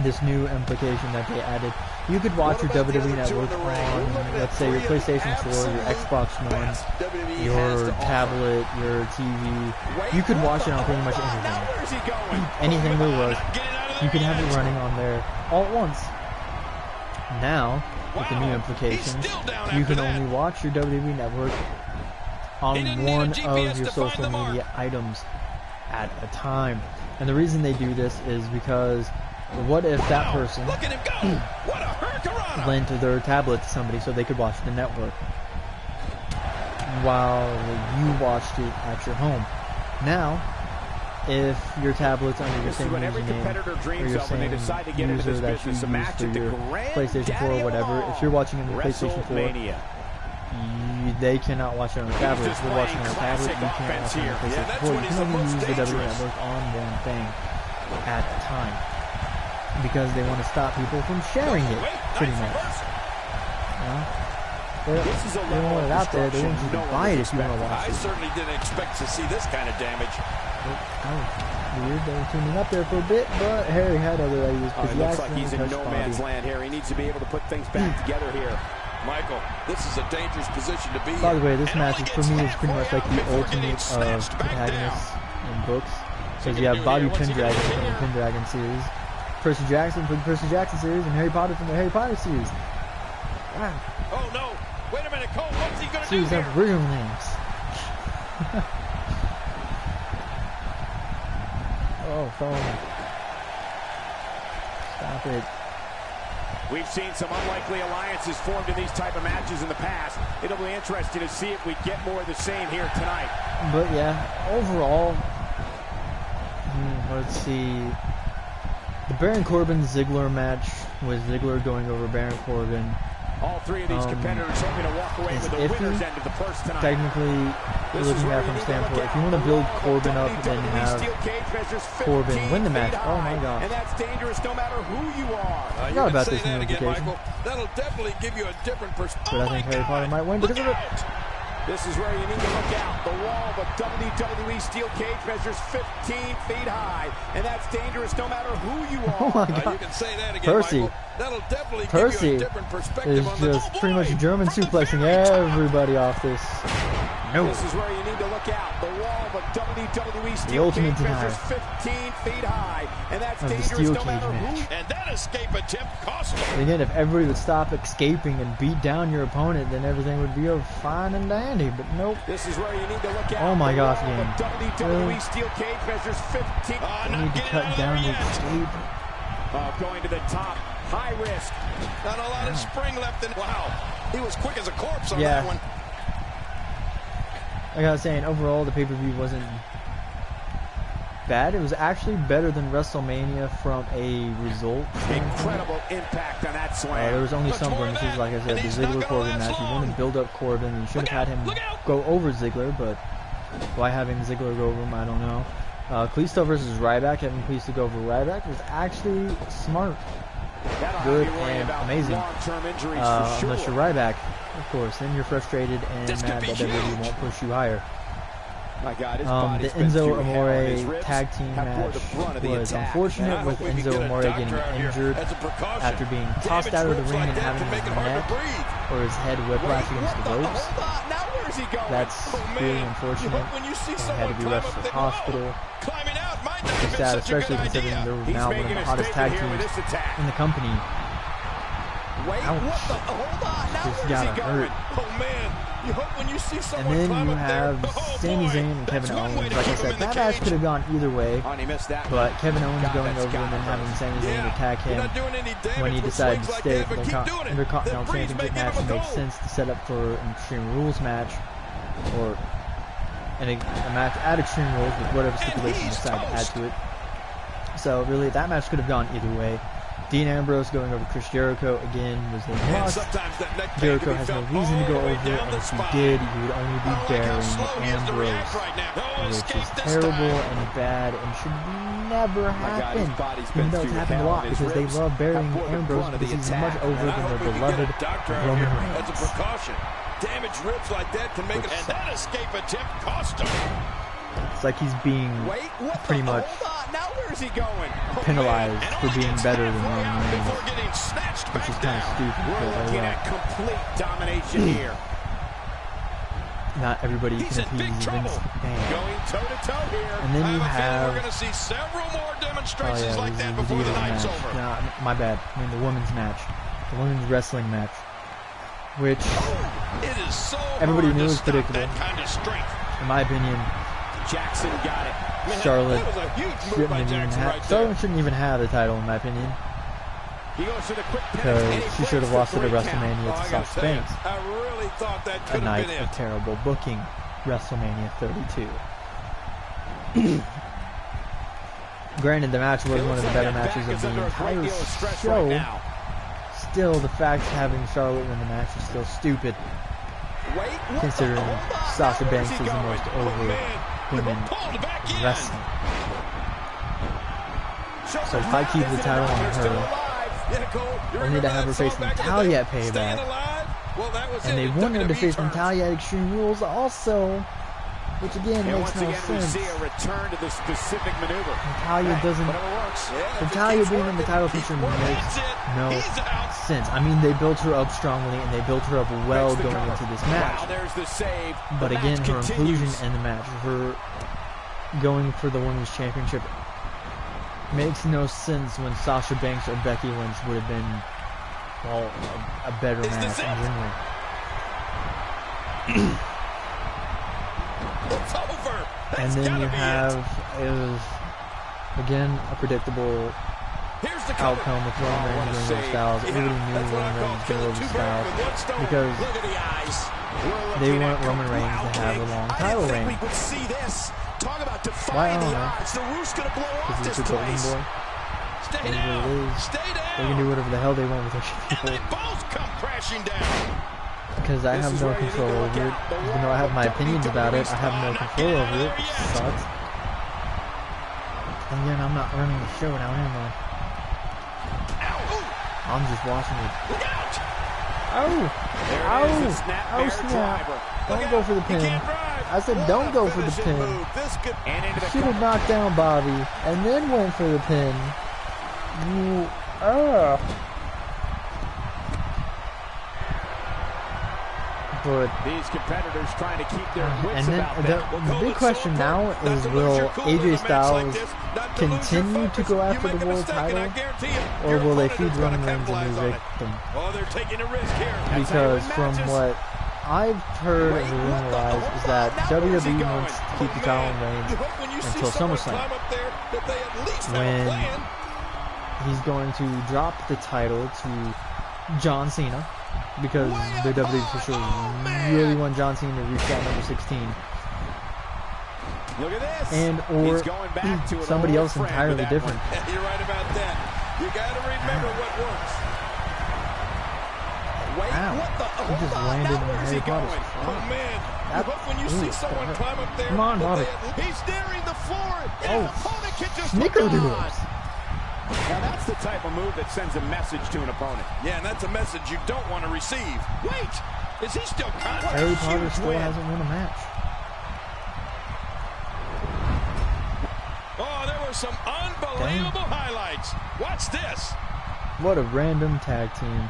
this new implication that they added. You could watch your WWE Network on, let's say, your PlayStation 4, your Xbox One, your tablet, your TV. You could watch it on pretty much anything. Anything there was. You could have it running on there all at once. Now, with the new implication, you can only watch your WWE Network on one of your social media items at a time. And the reason they do this is because what if that person lent their tablet to somebody so they could watch the network while you watched it at your home? Now, if your tablet's under your This is same what every username competitor or dreams your of when they same decide to get into user this that you business, use a match for at the your PlayStation 4 or whatever, if you're watching on the PlayStation 4, they cannot watch it on the tablet. If you're watching on the tablet, you can't watch it on the PlayStation 4. You can only use the WWE Network on one thing at a time because they want to stop people from sharing it, pretty much. You know? They don't want it out there. They want you to buy it if you want to watch I it. certainly didn't expect to see this kind of damage. That was weird. They were tuning up there for a bit, but Harry had other ideas. It looks like he's in no man's land here. He needs to be able to put things back together here. Michael, this is a dangerous position to be in. By the way, this And match only for me is gets pretty much like the halfway out before ultimate getting of snatched back protagonists down. in books. Because you have Bobby Pendragon from the Pendragon series, Percy Jackson from the Percy Jackson series, and Harry Potter from the Harry Potter series. Wow. Oh no! Wait a minute, Cole. What's he gonna do Series here? have real names. Oh, phone. Stop it. We've seen some unlikely alliances formed in these type of matches in the past. It'll be interesting to see if we get more of the same here tonight. But yeah, overall, let's see. The Baron Corbin Ziggler match with Ziggler going over Baron Corbin. All three of these competitors hoping to walk away with the winner's end of the purse tonight. Technically, looking at it from a standpoint, if you want to build Corbin up, then have Corbin win the match. Oh my God! And that's dangerous no matter who you are. I forgot about this notification. That'll definitely give you a different perspective. But I think Harry Potter might win because of it. This is where you need to look out. The wall of a WWE steel cage measures 15 feet high, and that's dangerous no matter who you are. Oh my God! You can say that again, Percy. Michael. That'll definitely Percy give you a different perspective is on the just pretty much German suplexing everybody off this. No. This is where you need to look out. The wall of a WWE steel cage measures 15 feet high, and that's dangerous no matter who. And that escape attempt cost him. Again, if everybody would stop escaping and beat down your opponent, then everything would be fine and dandy. But nope. This is where you need to look out. Oh my gosh, game. really? WWE steel cage measures 15. You need to cut down the escape. Going to the top. High risk. Not a lot of spring left in. Wow. He was quick as a corpse on that one. Like I was saying, overall, the pay-per-view wasn't bad. It was actually better than WrestleMania from a result. Incredible impact on that slam. There was only some blemishes, like I said, the Ziggler-Corbin match. You want to build up Corbin. You should have had him go over Ziggler, but why having Ziggler go over him, I don't know. Kalisto versus Ryback, having Kalisto go over Ryback was actually smart. Good and amazing. Unless you're Ryback, of course, then you're frustrated and mad that WWE won't push you higher. My God, the Enzo Amore tag team match was unfortunate, with Enzo Amore getting injured after being tossed out of the ring and having his neck or his head whiplash against the ropes. That's really unfortunate. He had to be rushed to the hospital. It's sad, especially considering they're now one of the hottest tag teams in the company. Ouch. Just got hurt. And then you have Sami Zayn and Kevin Owens. Like I said, that match could have gone either way. But Kevin Owens going over and then having Sami Zayn attack him when he decided to stay for the Intercontinental Championship match, it makes sense to set up for an Extreme Rules match. Or a match at Extreme Rules with whatever stipulation you decide to add to it. So really, that match could have gone either way. Dean Ambrose going over Chris Jericho again was a must. Jericho has no reason to go over it, and if he did, he would only be burying Ambrose, which is terrible and bad and should never happen. Even though it's happened a lot because they love burying Ambrose because he's much over than their beloved Roman Reigns. Damaged ribs like that can make it, and that escape attempt cost him. It's like he's being pretty much penalized for being better than Roman Reigns, which is kind of stupid. Looking at complete domination here. Not everybody can appease Vince McMahon. Going toe to toe here. And then you have we're going to see several more demonstrations like that the before the night's match. over. No, my bad. I mean the women's match, the women's wrestling match, which it is so everybody hard knew to was stop predictable. that kind of strength. In my opinion, Jackson got it. Charlotte That was a huge move by Jackson right there. Charlotte shouldn't even have the title, in my opinion, He goes for the quick because she should have lost it at WrestleMania to Sasha Banks. I really thought that A could have night been of it. terrible booking, WrestleMania 32. Granted, the match was one of the better matches of the entire show. Still, the fact having Charlotte win the match is still stupid, considering Sasha Banks is the most over women in wrestling. So if I keep the title on her, I need to have her face Natalia at Payback, and they want her to face Natalia at Extreme Rules also, which again makes no sense. Natalia doesn't. Natalia being in the title picture makes no sense. I mean, they built her up strongly and they built her up well going into this match. But again, her inclusion in the match, her going for the Women's Championship, makes no sense when Sasha Banks or Becky Lynch would have been, well, a better match in general. It's over. And then you have, it was, again, a predictable outcome with Roman Reigns and AJ Styles. Everybody knew Roman Reigns was going to over Styles because they want Roman Reigns to have a long title reign. Why? I don't know. Because he's a golden boy. That's what it is. They can do whatever the hell they want with their people. Because I have no control over it. Even though I have my opinions about it, I have no control over it. It sucks. And again, I'm not running the show now, am I? I'm just watching it. Oh! Oh! Oh, snap. Don't go for the pin. I said don't go for the pin. Should have knocked down Bobby and then went for the pin. But these competitors trying to keep their wits and then the big question now is, will AJ Styles continue to go after the world title, or will they feed Roman Reigns a new victim? Because from what I've heard and rumorized is that WWE wants to keep the title in Reigns until SummerSlam, when he's going to drop the title to John Cena, because the WWE officials really want John Cena to reach that number 16. Look at this. And or somebody else entirely different. You're right about that. You got to remember what works. Wait, what the? He just landed in Harry Potter's Oh man! I hope when you see someone climb up there, come on, Bobby. He's nearing the floor. Oh, opponent can just snickerdoodles. Now that's the type of move that sends a message to an opponent. Yeah, and that's a message you don't want to receive. Wait, is he still confident? Harry Potter still hasn't won a match. Oh, there were some unbelievable highlights. Watch this. What a random tag team.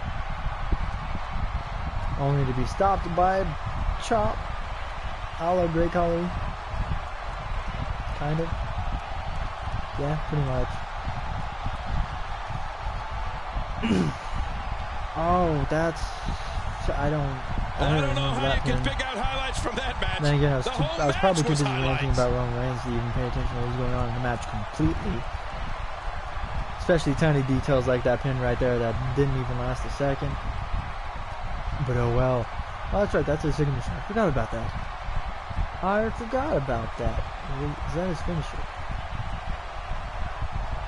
Only to be stopped by Chop. A la Great Khali. Kind of. Yeah, pretty much. Oh, that's... I don't know how that you can pin. pick out highlights from that match. Then again, I was probably too busy highlights. ranting about Roman Reigns to even pay attention to what was going on in the match completely. Especially tiny details like that pin right there that didn't even last a second. But oh well. Oh, that's right, that's his signature. I forgot about that. I forgot about that. Is that his finisher?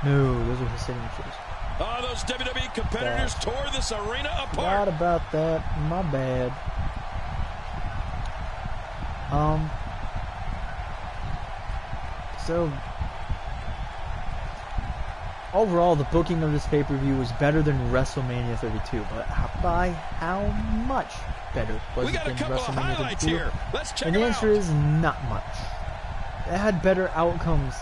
No, those are his signatures. Oh, those WWE competitors tore this arena apart. Forgot about that. My bad. So overall, the booking of this pay-per-view was better than WrestleMania 32, but by how much better was it than WrestleMania 32? Let's check And the answer is not much. It had better outcomes.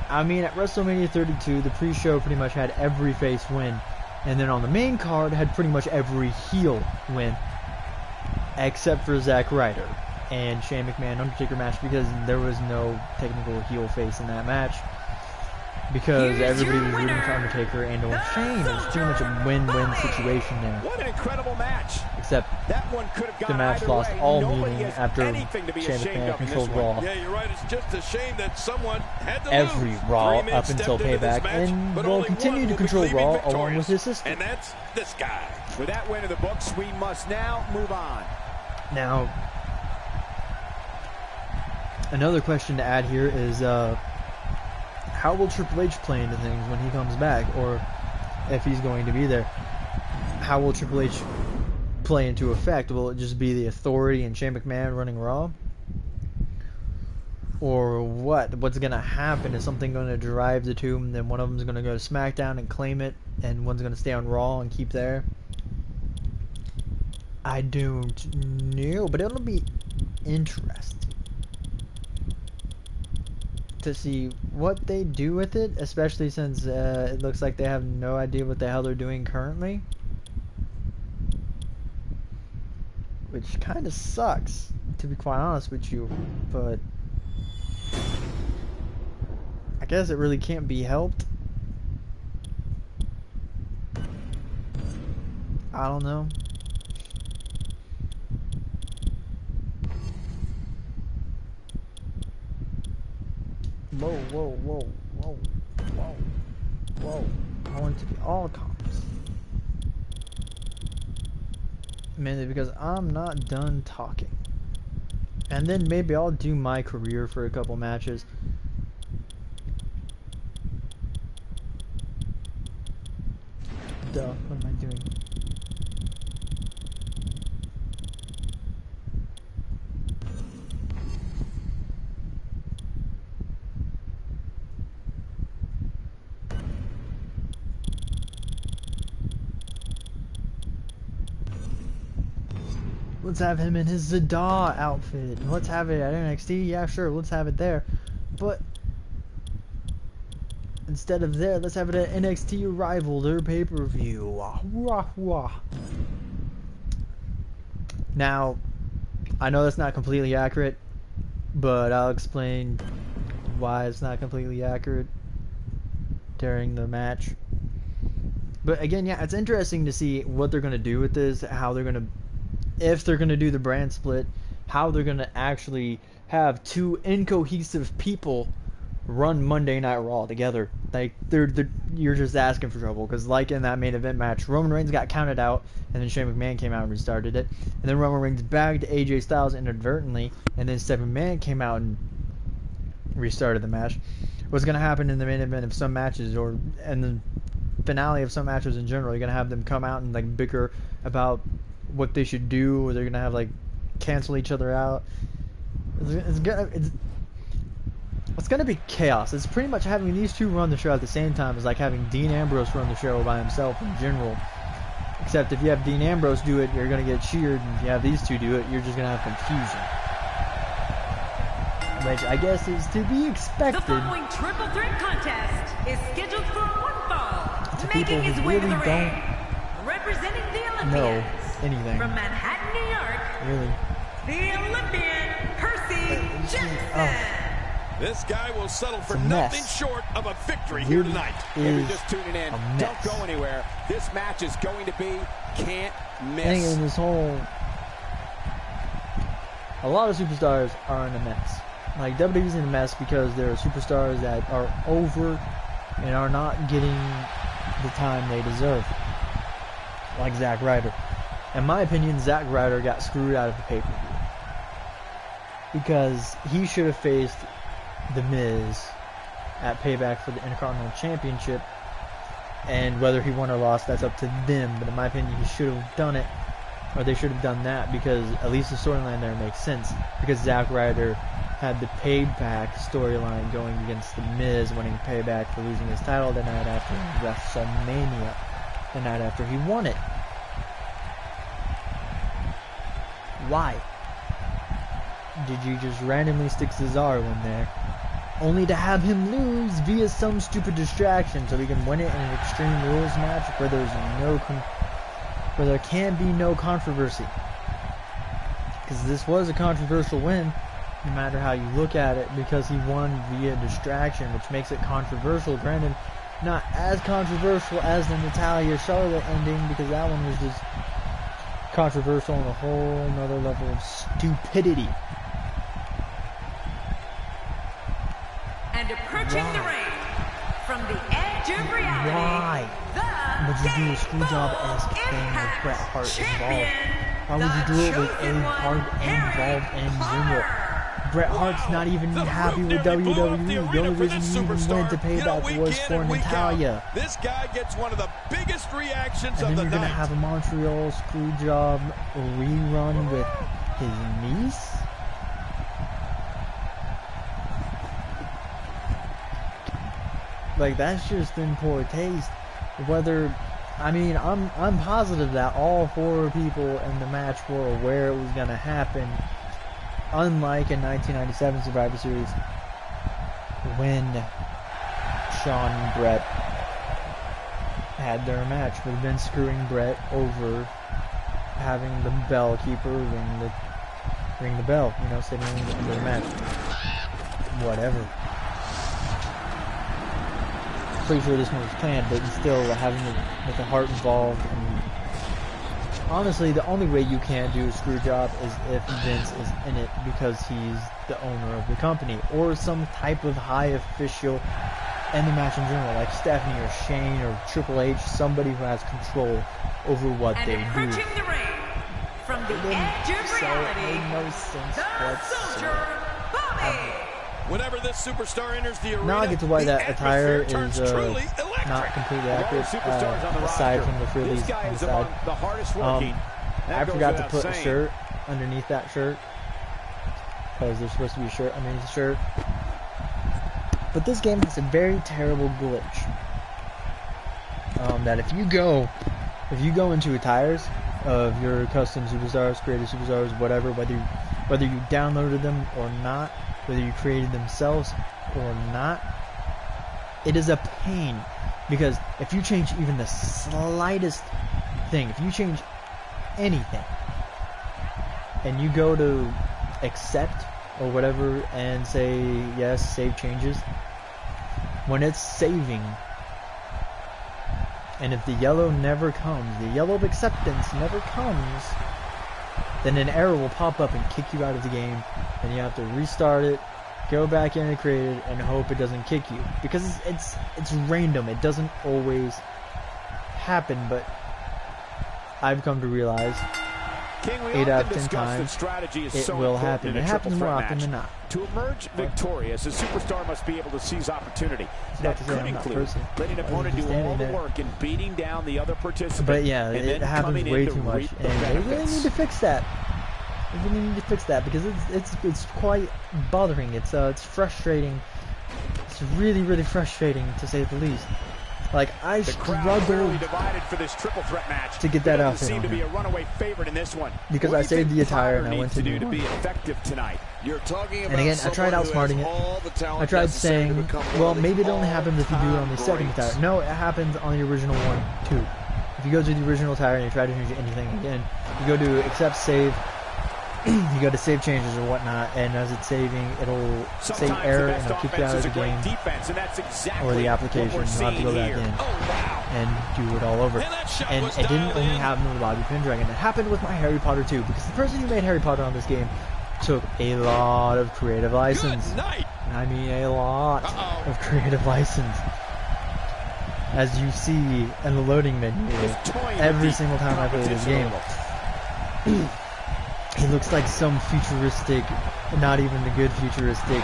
I mean, at WrestleMania 32, the pre-show pretty much had every face win, and then on the main card had pretty much every heel win, except for Zack Ryder and Shane McMahon Undertaker match, because there was no technical heel face in that match. Because everybody was rooting for Undertaker and or Shane. It was pretty much a win-win situation there. What an incredible match. Except that one could have the match lost way. all Nobody meaning has after anything to be Shane ashamed McMahon of in this controlled one. Raw. Yeah, you're right. It's just a shame that someone had to Every lose. Raw 3 men up until stepped into this Payback, match, and but will only continue one to will be control leaving Raw along victorious. with his sister. And that's this guy. With that win in the books, we must now move on. Now, another question to add here is, how will Triple H play into things when he comes back, or if he's going to be there? How will Triple H play into effect? Will it just be the Authority and Shane McMahon running Raw? Or what? What's going to happen? Is something going to drive the two, and then one of them's going to go to SmackDown and claim it, and one's going to stay on Raw and keep there? I don't know, but it'll be interesting to see what they do with it, especially since it looks like they have no idea what the hell they're doing currently. Which kind of sucks, to be quite honest with you, but I guess it really can't be helped. I don't know. Whoa, whoa, whoa, whoa, whoa, whoa. I want it to be all comps. Mainly because I'm not done talking. And then maybe I'll do my career for a couple matches. Duh, what am I doing? Let's have him in his Zada outfit. Let's have it at NXT. Yeah, sure, let's have it there. But instead of there, let's have it at NXT Rival, their pay-per-view. Wah, wah, wah. Now, I know that's not completely accurate, but I'll explain why it's not completely accurate during the match. But again, yeah, it's interesting to see what they're going to do with this, how they're going to, if they're going to do the brand split, how they're going to actually have two incohesive people run Monday Night Raw together. Like, you're just asking for trouble, because like in that main event match, Roman Reigns got counted out, and then Shane McMahon came out and restarted it, and then Roman Reigns bagged AJ Styles inadvertently, and then Stephanie McMahon came out and restarted the match. What's going to happen in the main event of some matches, or in the finale of some matches in general? You're going to have them come out and like bicker about what they should do, or they're gonna have like cancel each other out. It's gonna be chaos. It's pretty much having these two run the show at the same time is like having Dean Ambrose run the show by himself in general. Except if you have Dean Ambrose do it, you're gonna get cheered, and if you have these two do it, you're just gonna have confusion. Which I guess is to be expected. The following triple threat contest is scheduled for one fall, to people making his who way to really the ring, don't representing the Olympians. know anything. From Manhattan, New York, Really. the Olympian, Percy Jackson. This guy will settle for It's a nothing mess. short of a victory here Really tonight. If you're is just tuning in, a don't mess. go anywhere. This match is going to be can't I think miss. in this whole, a lot of superstars are in a mess. Like WWE's in a mess because there are superstars that are over and are not getting the time they deserve. Like Zack Ryder. In my opinion, Zack Ryder got screwed out of the pay-per-view because he should have faced The Miz at Payback for the Intercontinental Championship, and whether he won or lost, that's up to them, but in my opinion, he should have done it, or they should have done that, because at least the storyline there makes sense, because Zack Ryder had the Payback storyline going against The Miz, winning Payback for losing his title the night after WrestleMania, the night after he won it. Why did you just randomly stick Cesaro in there, only to have him lose via some stupid distraction so he can win it in an Extreme Rules match where there can be no controversy? Because this was a controversial win, no matter how you look at it, because he won via distraction, which makes it controversial. Granted, not as controversial as the Natalya Charlotte ending, because that one was just controversial on a whole nother level of stupidity. And approaching the ring from the edge of reality, Why would you do a Screwjob-esque thing with Bret Hart involved? Why would you do it with Eddie Hart involved in general? Bret Hart's not even happy with WWE. The only reason he even went to Payback was for Natalia. This guy gets one of the biggest reactions And of then the you're gonna night. have a Montreal Screwjob rerun with his niece. Like, that's just in poor taste. Whether, I mean, I'm positive that all 4 people in the match were aware it was gonna happen. Unlike in 1997 Survivor Series, when Shawn and Bret had their match, with Vince screwing Bret over having the bell keeper ring the bell, you know, signaling the end of the match. Whatever. Pretty sure this one was planned, but still having with the Hart involved. And honestly, the only way you can't do a screw job is if Vince is in it because he's the owner of the company, or some type of high official in the match in general, like Stephanie or Shane or Triple H, somebody who has control over what And they do. approaching the ring from the edge of So it reality, made no sense the Soldier, whatsoever. Bobby. Whenever this superstar enters the arena, Now I get to why the that attire atmosphere is turns truly not electric. completely Of all the accurate, superstars on the aside roster, from the this frillies guy on the is side. among the hardest working. That I goes forgot to without put a saying. shirt underneath that shirt, because there's supposed to be a shirt underneath the shirt. But this game has a very terrible glitch. That if you go into attires of your custom superstars, created superstars, whatever, whether you downloaded them or not, whether you created themselves or not, it is a pain, because if you change even the slightest thing, if you change anything, and you go to accept or whatever and say yes, save changes, when it's saving, and if the yellow never comes, the yellow of acceptance never comes, then an error will pop up and kick you out of the game, and you have to restart it, go back in and create it, and hope it doesn't kick you, because it's random. It doesn't always happen, but I've come to realize King, we 8 out of often 10 discuss that times strategy is it so will important happen. in a It happens triple more threat often match. than not. To emerge victorious, a superstar must be able to seize opportunity. Not That to say could I'm not include person. letting an I was opponent just do all standing the there. work and beating down the other participant. But yeah, and it then happens coming way in to too much, reap the and they really benefits. need to fix that. They really need to fix that, because it's quite bothering. It's frustrating. It's really frustrating, to say the least. Like, I The crowd clearly struggled divided for this triple threat match. to get that There outfit doesn't seem on to be here. a runaway favorite in this one. Because What I do you saved think the attire and I Pryor went needs to do do to be one. effective tonight. You're talking about And again, I tried someone who outsmarting has it. all the talent I tried necessary to saying, become one well, of the maybe it only happens if you do it on the all-time second greats. attire. No, it happens on the original one, too. If you go to the original attire and you try to change anything again, you go to accept save, you go to save changes or whatnot, and as it's saving, it'll save Sometimes error the and best it'll kick you out offense of is the a great game defense, and that's exactly or the what application. we're You'll have to seeing go back here. in Oh, wow. and do it all over. And that shot And was it didn't dialed only in. happen with Bobby Pendragon. It happened with my Harry Potter too, because the person who made Harry Potter on this game took a lot of creative license. Good night. And I mean a lot Uh-oh. of creative license. As you see in the loading menu, Just toying with every the single time I play this game, competition he looks like some futuristic, not even a good futuristic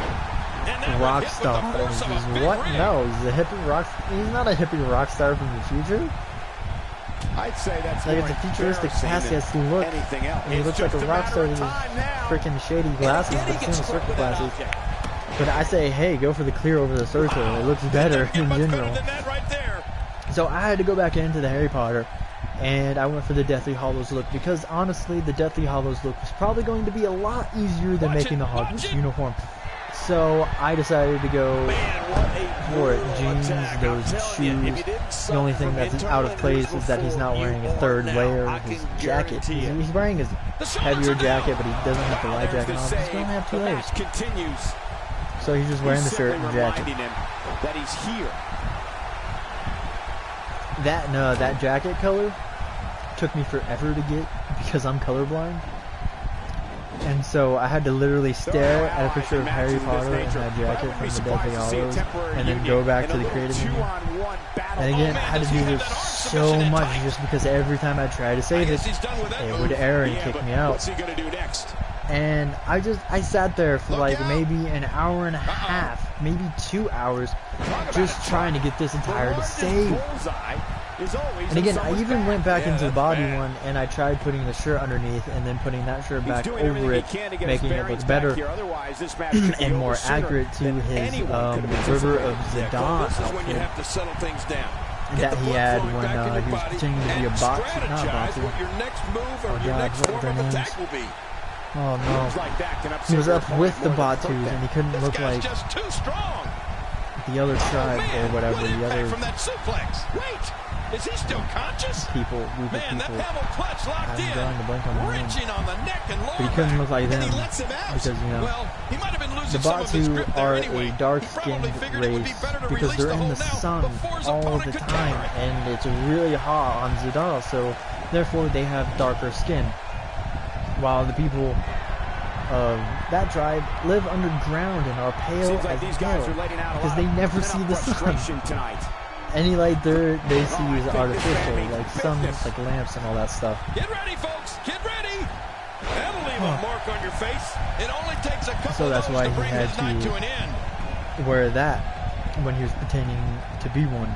And now rock we're hit with star. the force of a He's big what? ring. No, he's a hippie rock. He's not a hippie rock star from the future. I'd say that's Like, more it's a futuristic embarrassing fast than look. anything else. And he looks It's like a just rock matter star of with his time now. freaking shady glasses, And but again, he it's gets still hurt circle with that glasses. object. But I say, hey, go for the clear over the circle. It looks better Doesn't get in much better general. than that right there. So I had to go back into the Harry Potter, and I went for the Deathly Hallows look, because honestly, the Deathly Hallows look was probably going to be a lot easier than Watch making it, the watch Hogwarts it. uniform. So I decided to go Man, what a for it. brutal Jeans, attack. those I'm telling you, if shoes. you didn't The suffer only thing from that's internal out of place injuries is that he's not before, wearing you a third are layer now. I of his can jacket. guarantee it. He's wearing his The shoulders heavier are down. jacket, but he doesn't have the light There's jacket the on. He's save. going to have two The layers. match continues. So he's just wearing the He's shirt simply and jacket. reminding him that he's here. That jacket color took me forever to get because I'm colorblind. And so I had to literally stare at a picture of Harry Potter and that jacket from the Deathly Hallows, and then go back to the creative menu. And again, I had to do this so much just because every time I tried to I save it, guess he's done with that it move. would error and Yeah, kick but me out. what's he going to do next? And I sat there for like maybe an hour and a half, maybe 2 hours, just trying to get this entire to save. And again, I even went back into the body one, and I tried putting the shirt underneath and then putting that shirt back over it, making it look better and more accurate to his River of Zidane outfit that he had when he was pretending to be a boxer, not a boxer. Oh God, what were their names? Oh no, he was up with the Batus, and he couldn't look like the other tribe or whatever, the other Is he still conscious? people, Man, that people. Pavel Clutch locked I'm in, drawing the blank on the names. wrenching on the neck and lower But he couldn't back, look like them and he lets him out. because, you know, Well, he might have been the losing some of his grip Batu there are anyway. a He dark-skinned probably figured it would be race better to because release they're the in the hold out sun before his all opponent the could time, counter it. and it's really hot on Zidane, so therefore they have darker skin. While the people of that tribe live underground and are pale Seems like as these guys hell are letting out a because lot they of never see the sun. tonight. Any light they see I is think artificial, this like sun, like lamps and all that stuff. Get ready, folks. Get ready. That'll leave a mark on your face. It only takes a couple So that's of why those to he bring had this night to to an end. wear that when he was pretending to be one.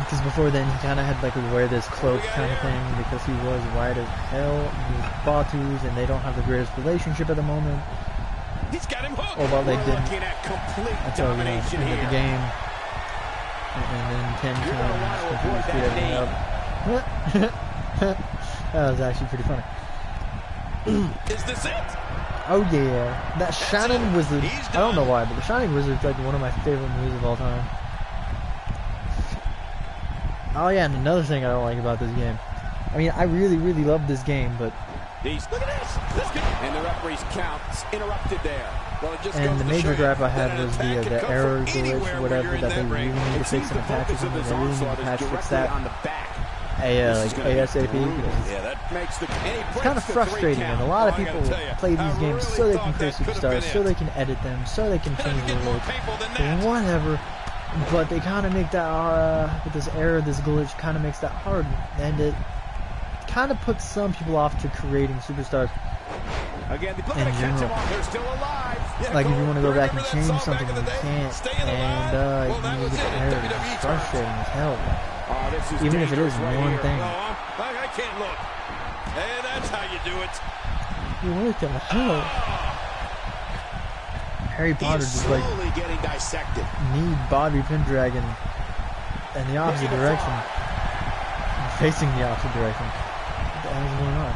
Because before then he kind of had like to wear this cloak kind of thing because he was white as hell. He was Batus and they don't have the greatest relationship at the moment. He's got him hooked. Oh, well, they We're didn't. looking at complete Until, you know, domination end of the here. game. And then 10 You're gonna times wanna completely avoid screwed that everything up. That was actually pretty funny. Is this it? Oh yeah, that Shining Wizard. I don't know why, but the Shining Wizard is like one of my favorite movies of all time. Oh yeah, and another thing I don't like about this game. I mean, I really love this game, but Look at this. And the referee's count interrupted there. Well, it just and goes the to major show you gripe I that had an was attack can the come error from anywhere glitch, when whatever, you're in that they that really ring. need to It fix seems and the patch focus something. of his They really need to onslaught patch is fix directly that on the back. like ASAP. Because Yeah, that Makes the it's kind of frustrating, and a lot of people play these games so they can create superstars, so they can edit them, so they can change their look, whatever. But they kind of make that with this error, this glitch, kind of makes that hard, and it kind of puts some people off to creating superstars. Again, they In general. They're still alive. Like if you want to go back and change something, you can't, and you get error. It's frustrating as hell. Oh, this is Even if it is dangerous right one here. thing. I can't look. Hey, that's how you do it. What the hell? Harry Potter He's just like slowly getting dissected. need Bobby Pendragon in the opposite direction, facing the opposite direction. What the hell is going on?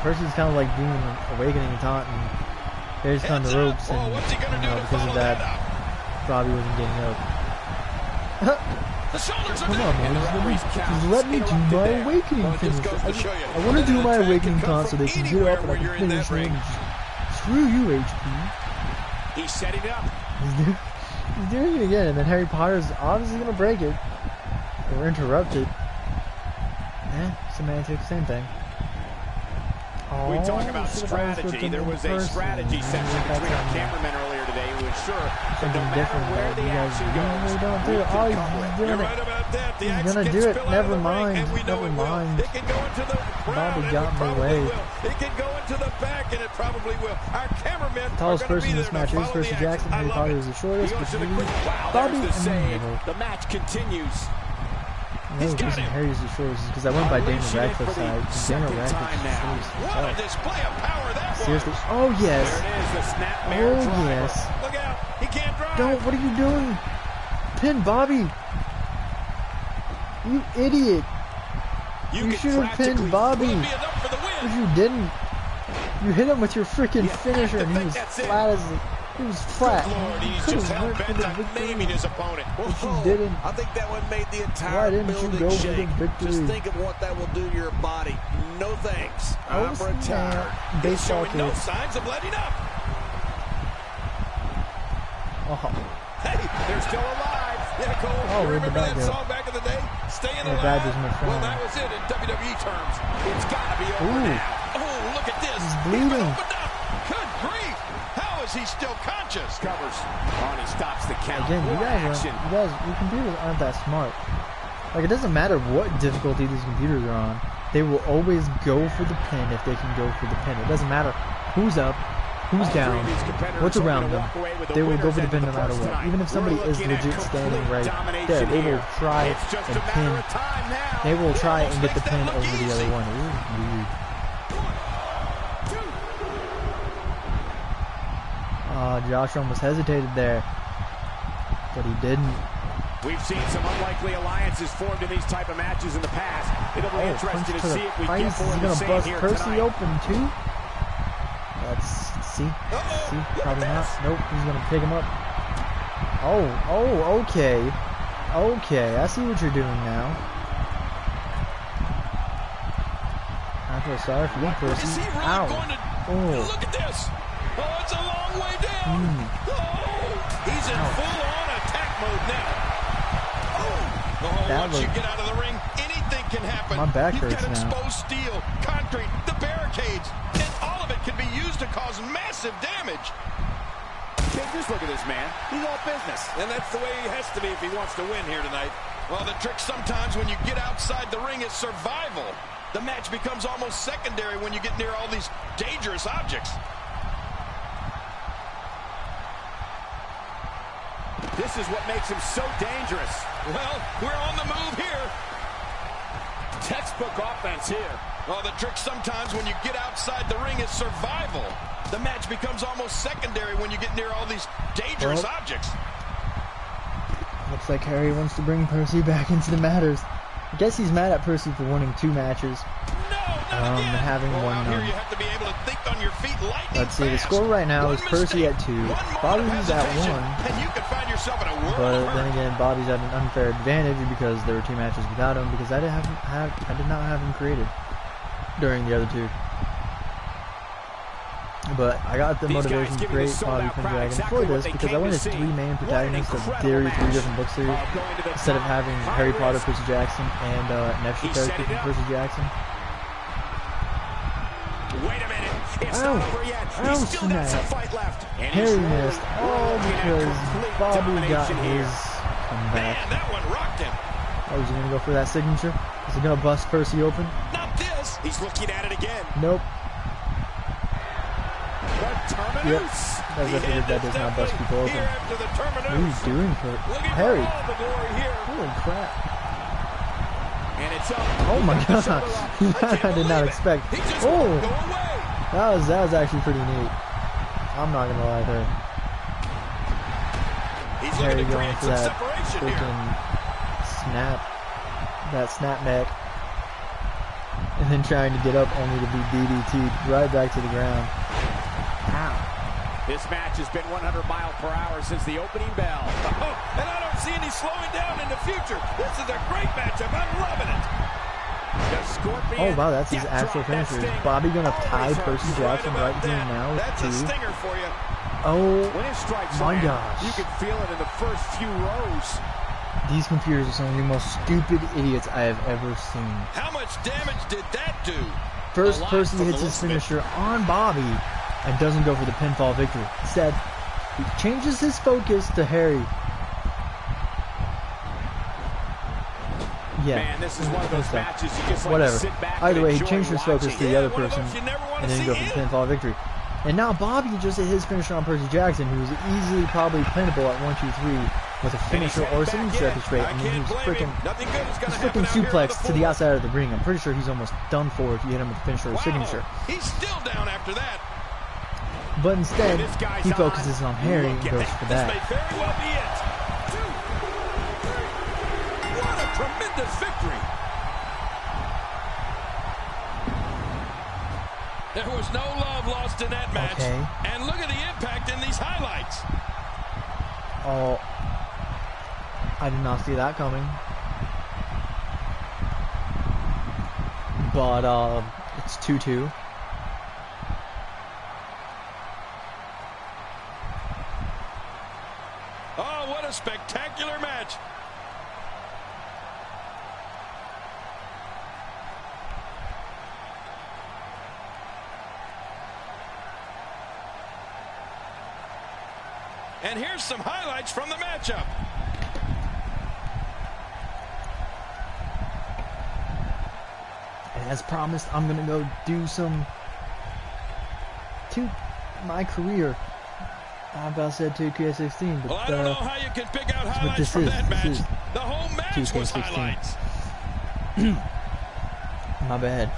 First he's kind of like doing an awakening taunt, and there's kind of the ropes, and because of that, Bobby wasn't getting up. The shoulders are Come on, down. man, just let me do my awakening finish. I want to do my awakening taunt so they can get up and I can finish them. Screw you, HP. He's setting it up. He's doing it again, and then Harry Potter's obviously gonna break it or interrupt it. Semantics, same thing. We talk Oh, about should've always strategy. looked There in was a person. strategy session between our cameramen earlier today to ensure that no Something matter different, where but the you guys action really goes, don't do we it. can Oh, cover it. he's You're doing right it. about that. The He's axe gonna can do it. spill out Never of the ring, mind. and we know Never it will. mind. It can go into the crowd, Bobby and got it in the probably way. will. It can go into the back, and it probably will. Our cameramen are Tallest going to person be in there this to match is follow Percy the Jackson. action. I Harry love Potter it. is the He shortest, goes but to the you quick. Wow, Bobby there's the in the save. middle. The match continues. No, He's got listen, him. Harry's the shortest because I went by Daniel Unleashing it Radcliffe's for the side. Daniel second Radcliffe time is the now. shortest What a himself. display of power that was. Seriously. Oh yes. There it is, the snapmare Oh driver. yes. Look out. He can't drive. Don't. What are you doing? Pin Bobby. You idiot. You can should have pinned practically- Bobby. Will it be enough for the But win? you didn't. You hit him with your freaking You finisher, have and to he was think that's it. flat as he was flat. Good Lord, You he's could've just hell went for bent the on victory. naming his opponent. But you didn't. I think that one made the Why entire didn't you building go for the shake. victory? Just think of what that will do to your body. No thanks. Oh, I'm snap. retired. He's Baseball showing no kids. signs of letting up. Oh, Hey, They're still alive. yeah, Cole. Oh, You where'd the remember bat that go? song back in the day? Staying The alive. bat just went Well, flying. that was it in WWE terms. It's got to be over Ooh. now. Oh, look at this. He's He's bleeding. been opened up. Good grief. How is he still conscious? Covers. Oh, and he stops the count. again, What action. your computers aren't that smart. Like, it doesn't matter what difficulty these computers are on. They will always go for the pin if they can go for the pin. It doesn't matter who's up, who's down, what's around them. They will go for the pin no matter what. Even if somebody is legit standing right there, they will try and pin. They will try and get the pin over the other one. It is weird. Josh almost hesitated there, but he didn't. We've seen some unlikely alliances formed in these type of matches in the past. It'll be interesting to see if we get more of the same here tonight. He's gonna bust Percy open too. Let's see. See, probably not. Nope, he's gonna pick him up. Oh, okay. Okay, I see what you're doing now. I feel sorry for you, Percy. Is he really going to... Look at this. Oh, it's a long way down. Oh, he's in full-on attack mode now. Once you get out of the ring, anything can happen. My back You've hurts got now. exposed steel, concrete, the barricades, and all of it can be used to cause massive damage. Just look at this man. He's all business. And that's the way he has to be if he wants to win here tonight. Well, the trick sometimes when you get outside the ring is survival. The match becomes almost secondary when you get near all these dangerous objects. This is what makes him so dangerous. Well, we're on the move here. Textbook offense here. Well, the trick sometimes when you get outside the ring is survival. The match becomes almost secondary when you get near all these dangerous objects. Looks like Harry wants to bring Percy back into the matters. I guess he's mad at Percy for winning 2 matches. Having one here you have to be able to think on your feet lightning Let's see, the score right now is Percy at 2, Bobby's at 1. And you can find yourself in a world but then again, Bobby's at an unfair advantage because there were 2 matches without him because I did not have him created during the other 2. But I got the motivation to create Bobby Pendragon for this because I wanted 3 main protagonists of theory, 3 different book series instead of having Harry Potter, Percy Jackson, and an extra character from Percy Jackson. Wait a minute. It's not over yet. He's still got some fight left. Harry missed all because Bobby got his comeback. Man, that one rocked him. Oh, is he going to go for that signature? Is he going to bust Percy open? Not this. He's looking at it again. Nope. Yep. As I figured that does not bust people open. What are you doing, Harry? Holy crap. And it's up. Oh my god. I did not expect. Oh! That was actually pretty neat. I'm not gonna lie there. Harry going for that freaking snap. That snap neck. And then trying to get up only to be DDT'd right back to the ground. Ow. This match has been 100 miles per hour since the opening bell. Oh, and I don't see any slowing down in the future. This is a great matchup. I'm loving it. The Scorpion. Oh, wow, that's his actual finisher. Is Bobby going to tie Percy Jackson right here now? That's a stinger for you. Oh, when it strikes my land, gosh. You can feel it in the first few rows. These computers are some of the most stupid idiots I have ever seen. How much damage did that do? First, Percy hits his finisher on Bobby and doesn't go for the pinfall victory. Instead, he changes his focus to Harry. Yeah. Man, this is one of those matches you just like whatever. To sit back Either and way, he enjoy changed his watching. focus to the other person and then go for the pinfall victory. And now Bobby just hit his finisher on Percy Jackson, who was easily probably pinnable at 1, 2, 3 with a finisher or a signature at this rate. And then he's freaking suplex to the outside of the ring. I'm pretty sure he's almost done for if you hit him with a finisher or a signature. He's still down after that. But instead, he focuses on Harry and goes for that. This may very well be it. 2, 3. What a tremendous victory. There was no love lost in that match. Okay. And look at the impact in these highlights. Oh, I did not see that coming. But it's 2-2. Oh, what a spectacular match. And here's some highlights from the matchup. as promised, I'm gonna go do some to my career. I about said 2K16, but well, I don't know how you can pick out that's what highlights this from is. that match. This is The whole match was 2K16. highlights. My bad.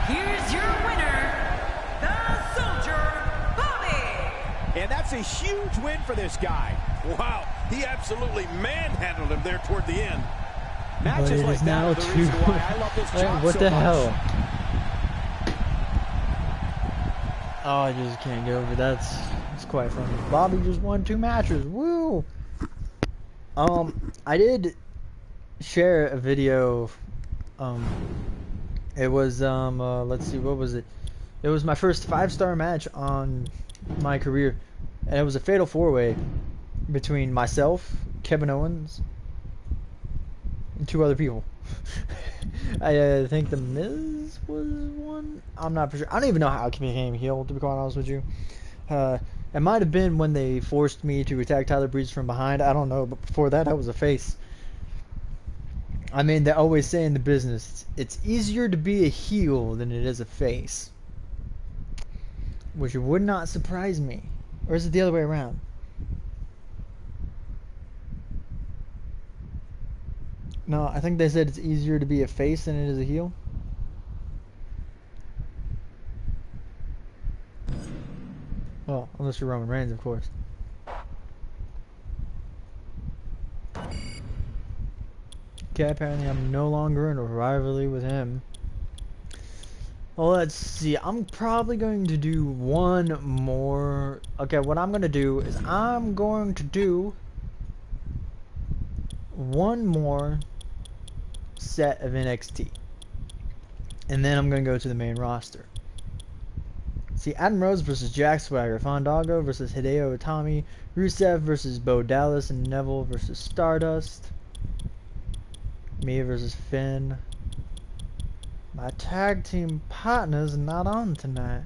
Here's your winner, the Soldier, Bobby. And that's a huge win for this guy. Wow, he absolutely manhandled him there toward the end. But Matches it like is that now are the two. reason why I love this job What so the much. hell? Oh, I just can't get over that. It's quite funny. Bobby just won 2 matches. Woo! I did share a video. It was let's see, what was it? It was my first 5-star match on my career, and it was a fatal 4-way between myself, Kevin Owens, and 2 other people. I think the Miz was one. I'm not for sure. I don't even know how I became heel, to be quite honest with you. It might have been when they forced me to attack Tyler Breeze from behind. I don't know, but before that, I was a face. I mean, they always say in the business, it's easier to be a heel than it is a face. Which would not surprise me. Or is it the other way around? No, I think they said it's easier to be a face than it is a heel. Well, unless you're Roman Reigns, of course. Okay, apparently I'm no longer in a rivalry with him. Well, let's see. I'm probably going to do one more. Okay, what I'm going to do is I'm going to do one more set of NXT. And then I'm going to go to the main roster. See, Adam Rose versus Jack Swagger, Fandango versus Hideo Itami, Rusev versus Bo Dallas, and Neville versus Stardust. Me versus Finn. My tag team partner's not on tonight.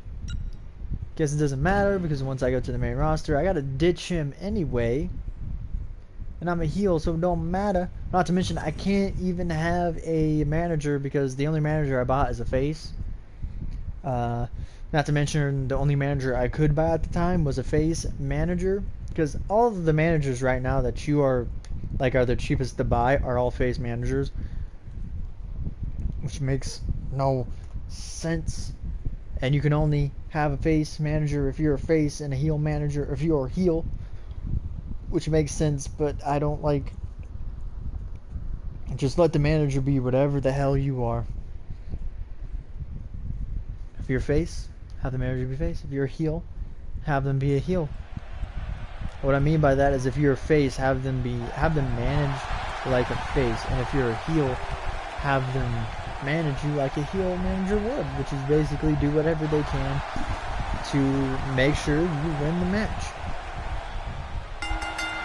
Guess it doesn't matter because once I go to the main roster, I gotta ditch him anyway. And I'm a heel, so it don't matter. Not to mention, I can't even have a manager because the only manager I bought is a face. Not to mention, the only manager I could buy at the time was a face manager. Because all of the managers right now that you are the cheapest to buy are all face managers. Which makes no sense. And you can only have a face manager if you're a face and a heel manager if you're a heel. Which makes sense, but I don't like... Just let the manager be whatever the hell you are. If you're a face, have the manager be face. If you're a heel, have them be a heel. What I mean by that is if you're a face, have them manage like a face. And if you're a heel, have them manage you like a heel manager would. Which is basically do whatever they can to make sure you win the match.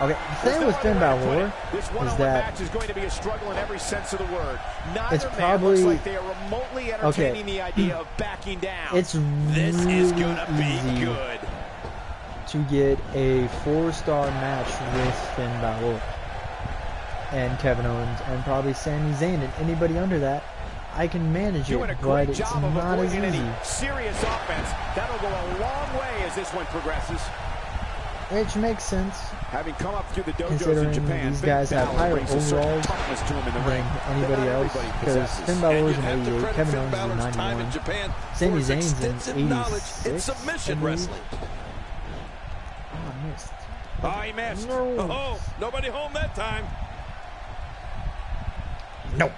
Okay, the thing with Finn Balor is that match is going to be a struggle in every sense of the word. Neither it's man probably looks like they are remotely entertaining the idea of backing down. It's This really is gonna be easy good. to get a 4-star match with Finn Balor and Kevin Owens and probably Sami Zayn, and anybody under that. I can manage it, but it's not as easy. Serious offense. That'll go a long way as this one progresses. Which makes sense, Having come up through the dojos considering in Japan, these guys have higher overalls than anybody else. Because Finn Balor's in 88, Kevin Owens is in 91, Sami Zayn's in 86. In submission wrestling. Oh, I missed. Oh, he missed. No. Oh, nobody home that time. No.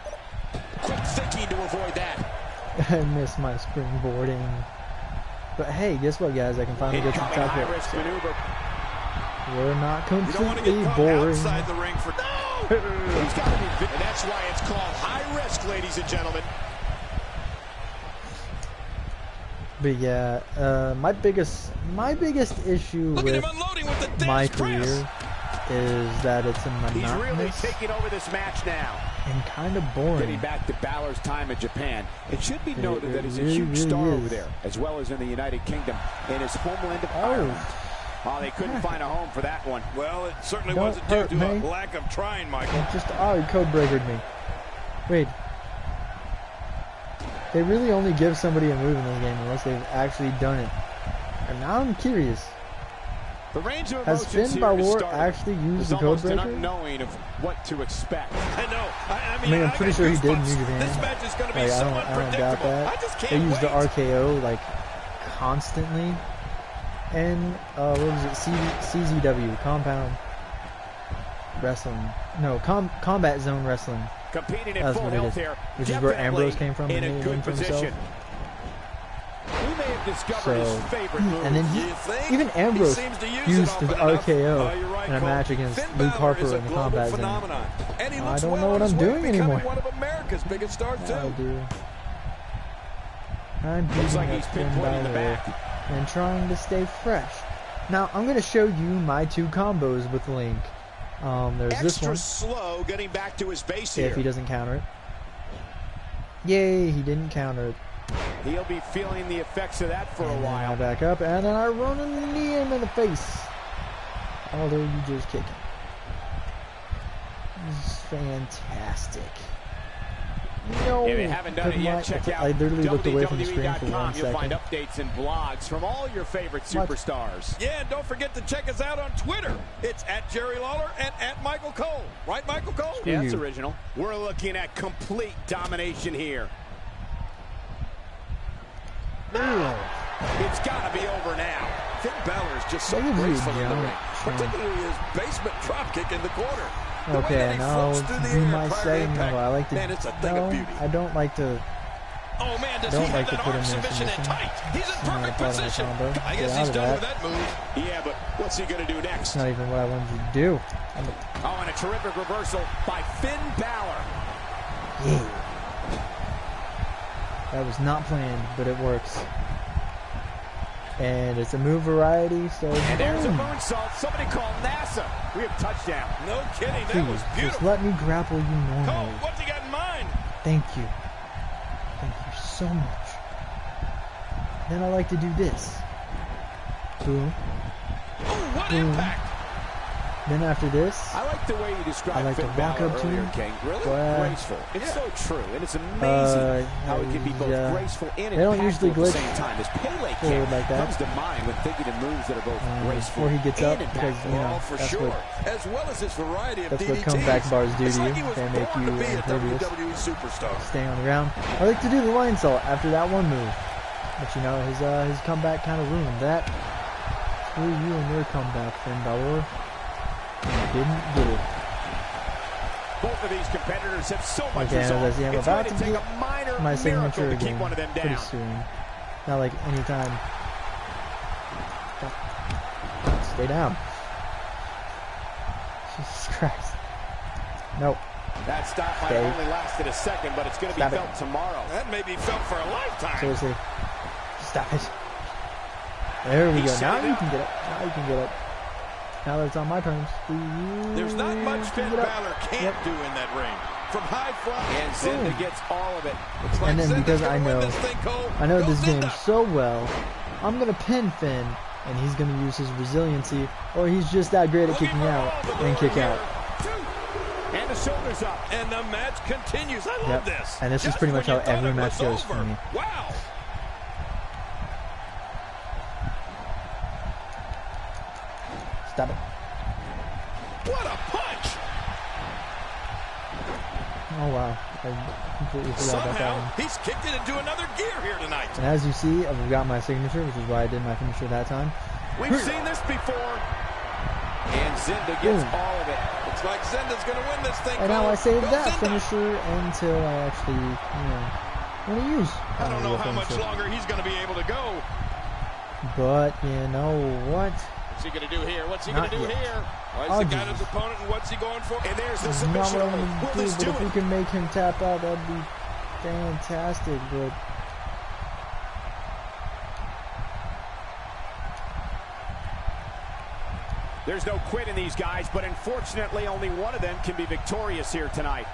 Quick thinking to avoid that. I missed my springboarding. But hey, guess what, guys? I can finally get to the top here. High-risk maneuver. We're not You don't want to completely get caught boring. outside the ring for no. He's got to be, and that's why it's called high risk, ladies and gentlemen. But yeah, my biggest issue Look at him with unloading with the my Danish press. career is that it's a He's really monotonous taking over this match now. and kind of boring. Getting back to Balor's time in Japan, it should be noted that he's a really, huge really star is. over there, as well as in the United Kingdom and his homeland of Ireland. Oh, they couldn't find a home for that one. Well, it certainly Don't wasn't due hurt to me. a lack of trying, Michael. Just, he code breakered me. Wait. They really only give somebody a move in this game unless they've actually done it. And now I'm curious. The range of Has emotions Finn here is Balor startling. actually used There's the code almost an breaker? unknowing of what to expect. I know. I mean, I'm pretty sure he did in New Japan. This match is going to be Like, so I don't doubt unpredictable. that. I just can't They used the wait. RKO like constantly. And what was it? CZW, Compound Wrestling. No, Combat Zone Wrestling. Competing in That's full what it health is. here. Which is where Definitely Ambrose came from. in and a made good name for himself. position. We may have discovered his favorite move. And then You think? even He Ambrose seems to use it used often the enough. RKO You're right, in a Cole. match against Finn Luke Balor Harper is a in the global Combat Zone. phenomenon. And he I looks don't well know what on his I'm way to doing becoming anymore. one of America's biggest stars, too. I do. I'm Looks beating like up he's Finn pinpointing the Balor back. and trying to stay fresh. Now I'm going to show you my 2 combos with Link. There's this Extra one. slow getting back to his base here. If he doesn't counter it. Yay, he didn't counter it. He'll be feeling the effects of that for a And then I while. back up, and then I run and knee him in the face. Although you just kick him. This is fantastic. No. If you haven't done it yet, check out I literally looked away from the screen for 1 WWE.com. You'll find second. updates and blogs from all your favorite superstars. Yeah, and don't forget to check us out on Twitter. It's at Jerry Lawler and at Michael Cole. Right, Michael Cole? Yeah, that's you. original. We're looking at complete domination here. It's got to be over now. Finn Balor is just so Look at you, graceful in the John. ring, particularly his basement dropkick in the corner. The way that Okay, he now floats through the do air my prior to setting. impact. I like to. Man, it's a thing of beauty. I don't like to. Oh, man, does Don't he like have to that put arm him in a submission in submission. tight? He's in I'm gonna perfect put him in a position. combo. I Get guess out he's of done that. with that move. Yeah, but what's he going to do next? It's not even what I wanted you to do. Oh, and a terrific reversal by Finn Balor. Yeah. That was not planned, but it works. And it's a move variety, so And there's a boom. moonsault. Somebody call NASA. We have touchdown. No kidding, that Please, was just beautiful. let me grapple you Cole, normally. what's he got in mind? Thank you. Thank you so much. Then I like to do this. Boom. Oh, what Boom. impact. Then after this, I like the way you described I like Finn to walk Balor up to earlier, him, King. Really but- graceful. It's so true, and it's amazing how it can be both graceful and they don't impactful usually at the glitch same time. His Pele kick forward like that. comes to mind when thinking of moves that are both graceful before he gets up, and because impactful. you know Oh, for that's sure. what As well as his variety of that's what DDTs. comeback bars do It's to like you. he was They make born you to be a impervious. WWE superstar. staying on the ground. I like to do the line salt after that one move, but you know his comeback kind of ruined that. Screw you and your comeback, Finn Balor. You didn't get it. Both of these competitors have so much Okay, as I resolve. see, I'm It's about going to to take get a minor my signature miracle to keep again one of them pretty down. soon. Not like anytime. Stay down. Jesus Christ. Nope. That stop might Stay. have only lasted a second, but it's going to be Stop it. felt tomorrow. That may be felt for a lifetime. Seriously. Stop it. There we He go. set Now it you up. can get it. Now you can get it. Now that it's on my terms. There's not much Finn Get up. Balor can't Yep. do in that ring. From high flying. And Zinda gets all of it. Looks like And then Zinda's because gonna I win know- this thing, Cole. I know Go this game Zinda. so well, I'm going to pin Finn, and he's going to use his resiliency, or he's just that great at Looking kicking for out all the and glory kick out. here. And the shoulders up. And the match continues. I love Yep. this. And this is Just pretty much when you how thought every it match was goes for over. me. Wow. Stop it. What a punch. Oh, wow. I completely forgot about that Somehow, one. he's kicked it into another gear here tonight. And as you see, I've got my signature, which is why I did my finisher that time. We've seen this before. And Zinda gets Boom. all of it. Looks like Zinda's going to win this thing, And now Cole. I saved Go that Zinda. finisher until I actually, want to use. I don't know how much finisher. longer he's going to be able to go. But you know what? What's he going to do here? What's he Not going to do yet. here? Why Oh, has he got his Jesus. opponent, and what's he going for? And there's the It's not submission. what I'm Will going to this do, do but if we it? can make him tap out, that'd be fantastic. But There's no quit in these guys, but unfortunately only one of them can be victorious here tonight.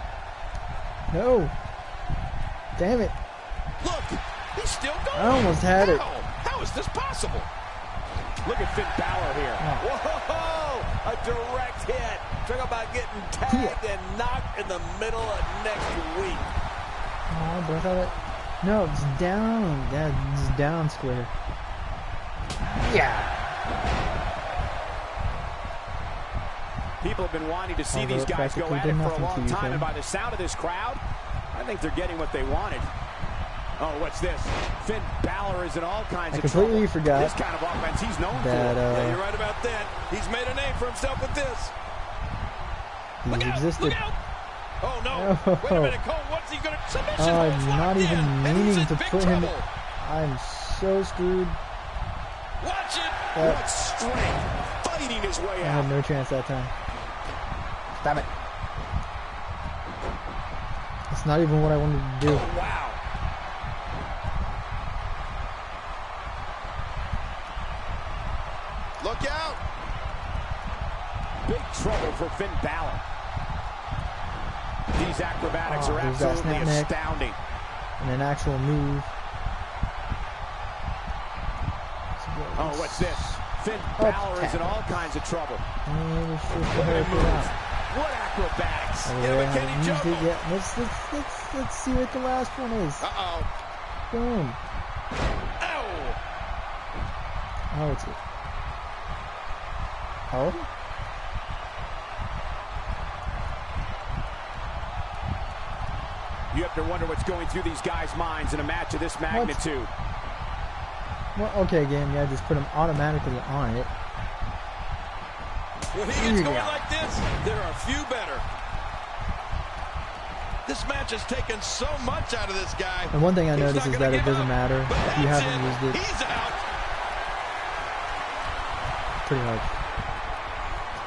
No. Damn it. Look, he's still going. I almost had it. How is this possible? Look at Finn Balor here. Oh. Whoa! A direct hit. Talk about getting tagged and knocked in the middle of next week. Oh, but I thought it... No, it's down. Yeah, it's down square. Yeah. People have been wanting to see these guys go at it for a long time, and by the sound of this crowd, I think they're getting what they wanted. Oh, what's this? Finn Balor is in all kinds of trouble. I completely forgot this kind of offense he's known for. Yeah, you're right about that. He's made a name for himself with this. He existed. Look out. Oh, no. Wait a minute, Cole. What's he going to... Submission I'm not even meaning to put him... Trouble. I'm so screwed. Watch it. What strength. Fighting his way I out. had no chance that time. Stop it. It's not even what I wanted to do. Oh, wow. Look out. Big trouble for Finn Balor. These acrobatics are there's that absolutely snap neck. astounding. And an actual move. Oh, what's this? Finn Balor is in all kinds of trouble. What acrobatics? Let's see what the last one is. Uh-oh. Boom. Ow. Oh, it's it. Oh? You have to wonder what's going through these guys' minds in a match of this magnitude. Well, okay, game. Yeah, just put him automatically on it. When he gets going like this, there are few better. This match has taken so much out of this guy. And one thing I noticed is that it doesn't matter if you haven't used it. He's out. Pretty much.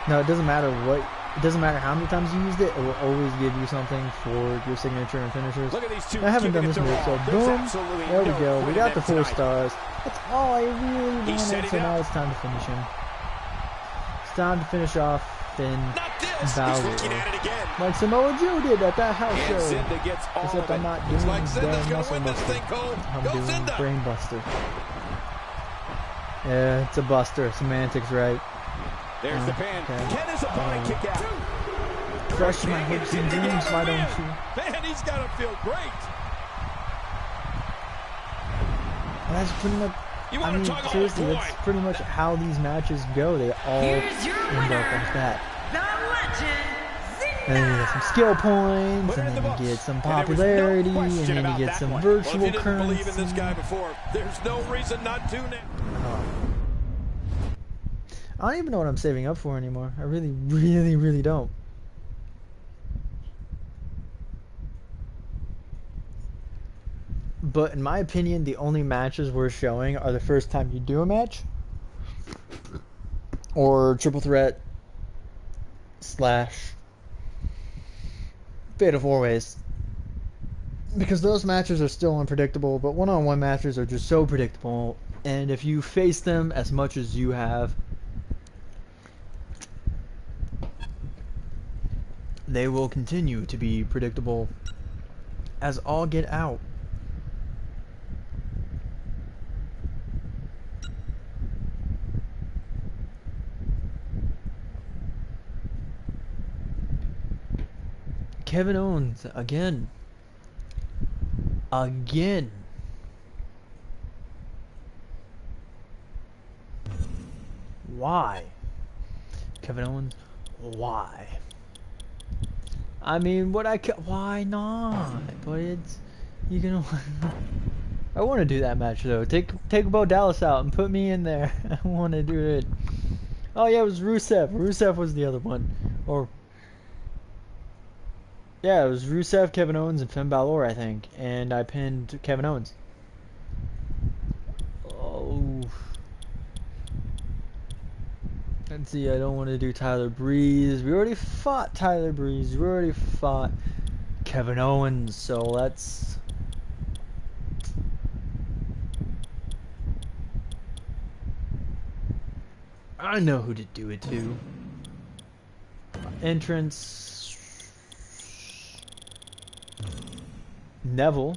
No, it doesn't matter what. It doesn't matter how many times you used it. It will always give you something for your signature and finishers. Look at these two. I haven't done this move, so boom. There we go. We got the 4 tonight. stars. That's all I really wanted. So now it's time to finish him. It's time to finish off Finn Balor. Like Samoa Joe did at that house show. Except I'm not doing damn muscle buster. I'm doing brain buster. Yeah, it's a buster. Semantics, right? There's the pin. Okay. Can his opponent kick out? Crush my hopes and dreams, why don't you? Man, he's got to feel great. That's pretty much... I mean, seriously, that's pretty much how these matches go. They all end up like that. And then you get some skill points, and then you get some popularity, and then you get some virtual currency. Believe in this guy before. There's no reason not to now. I don't even know what I'm saving up for anymore. I really, really, really don't. But in my opinion, the only matches we're showing are the first time you do a match, or triple threat / fatal 4-ways. Because those matches are still unpredictable, but one-on-one matches are just so predictable. And if you face them as much as you have, they will continue to be predictable as all get out. Kevin Owens again. Why? Kevin Owens, why? I mean, why not? But it's, you can. I want to do that match though. Take Bo Dallas out and put me in there. I want to do it. Oh yeah, it was Rusev. Rusev was the other one, or yeah, it was Rusev, Kevin Owens, and Finn Balor, I think, and I pinned Kevin Owens. Oh. Let's see, I don't want to do Tyler Breeze. We already fought Tyler Breeze. We already fought Kevin Owens, so let's... I know who to do it to. Entrance... Neville.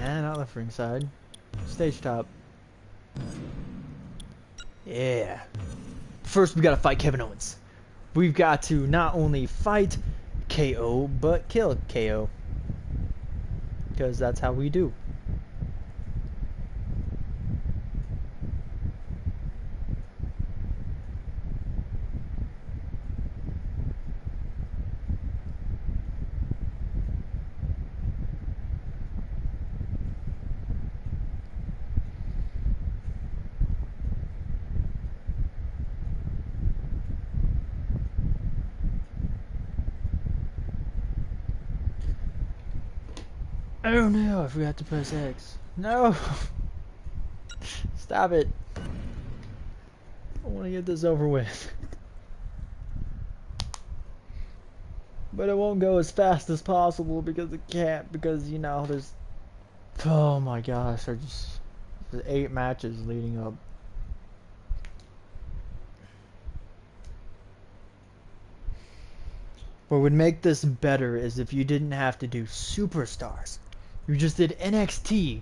And out left ringside. Stage top. Yeah. First, we gotta fight Kevin Owens. We've got to not only fight KO, but kill KO. Because that's how we do. Oh no, I forgot to press X. No! Stop it. I want to get this over with. But it won't go as fast as possible because it can't, because, you know, there's... Oh my gosh, there's 8 matches leading up. What would make this better is if you didn't have to do superstars. You just did NXT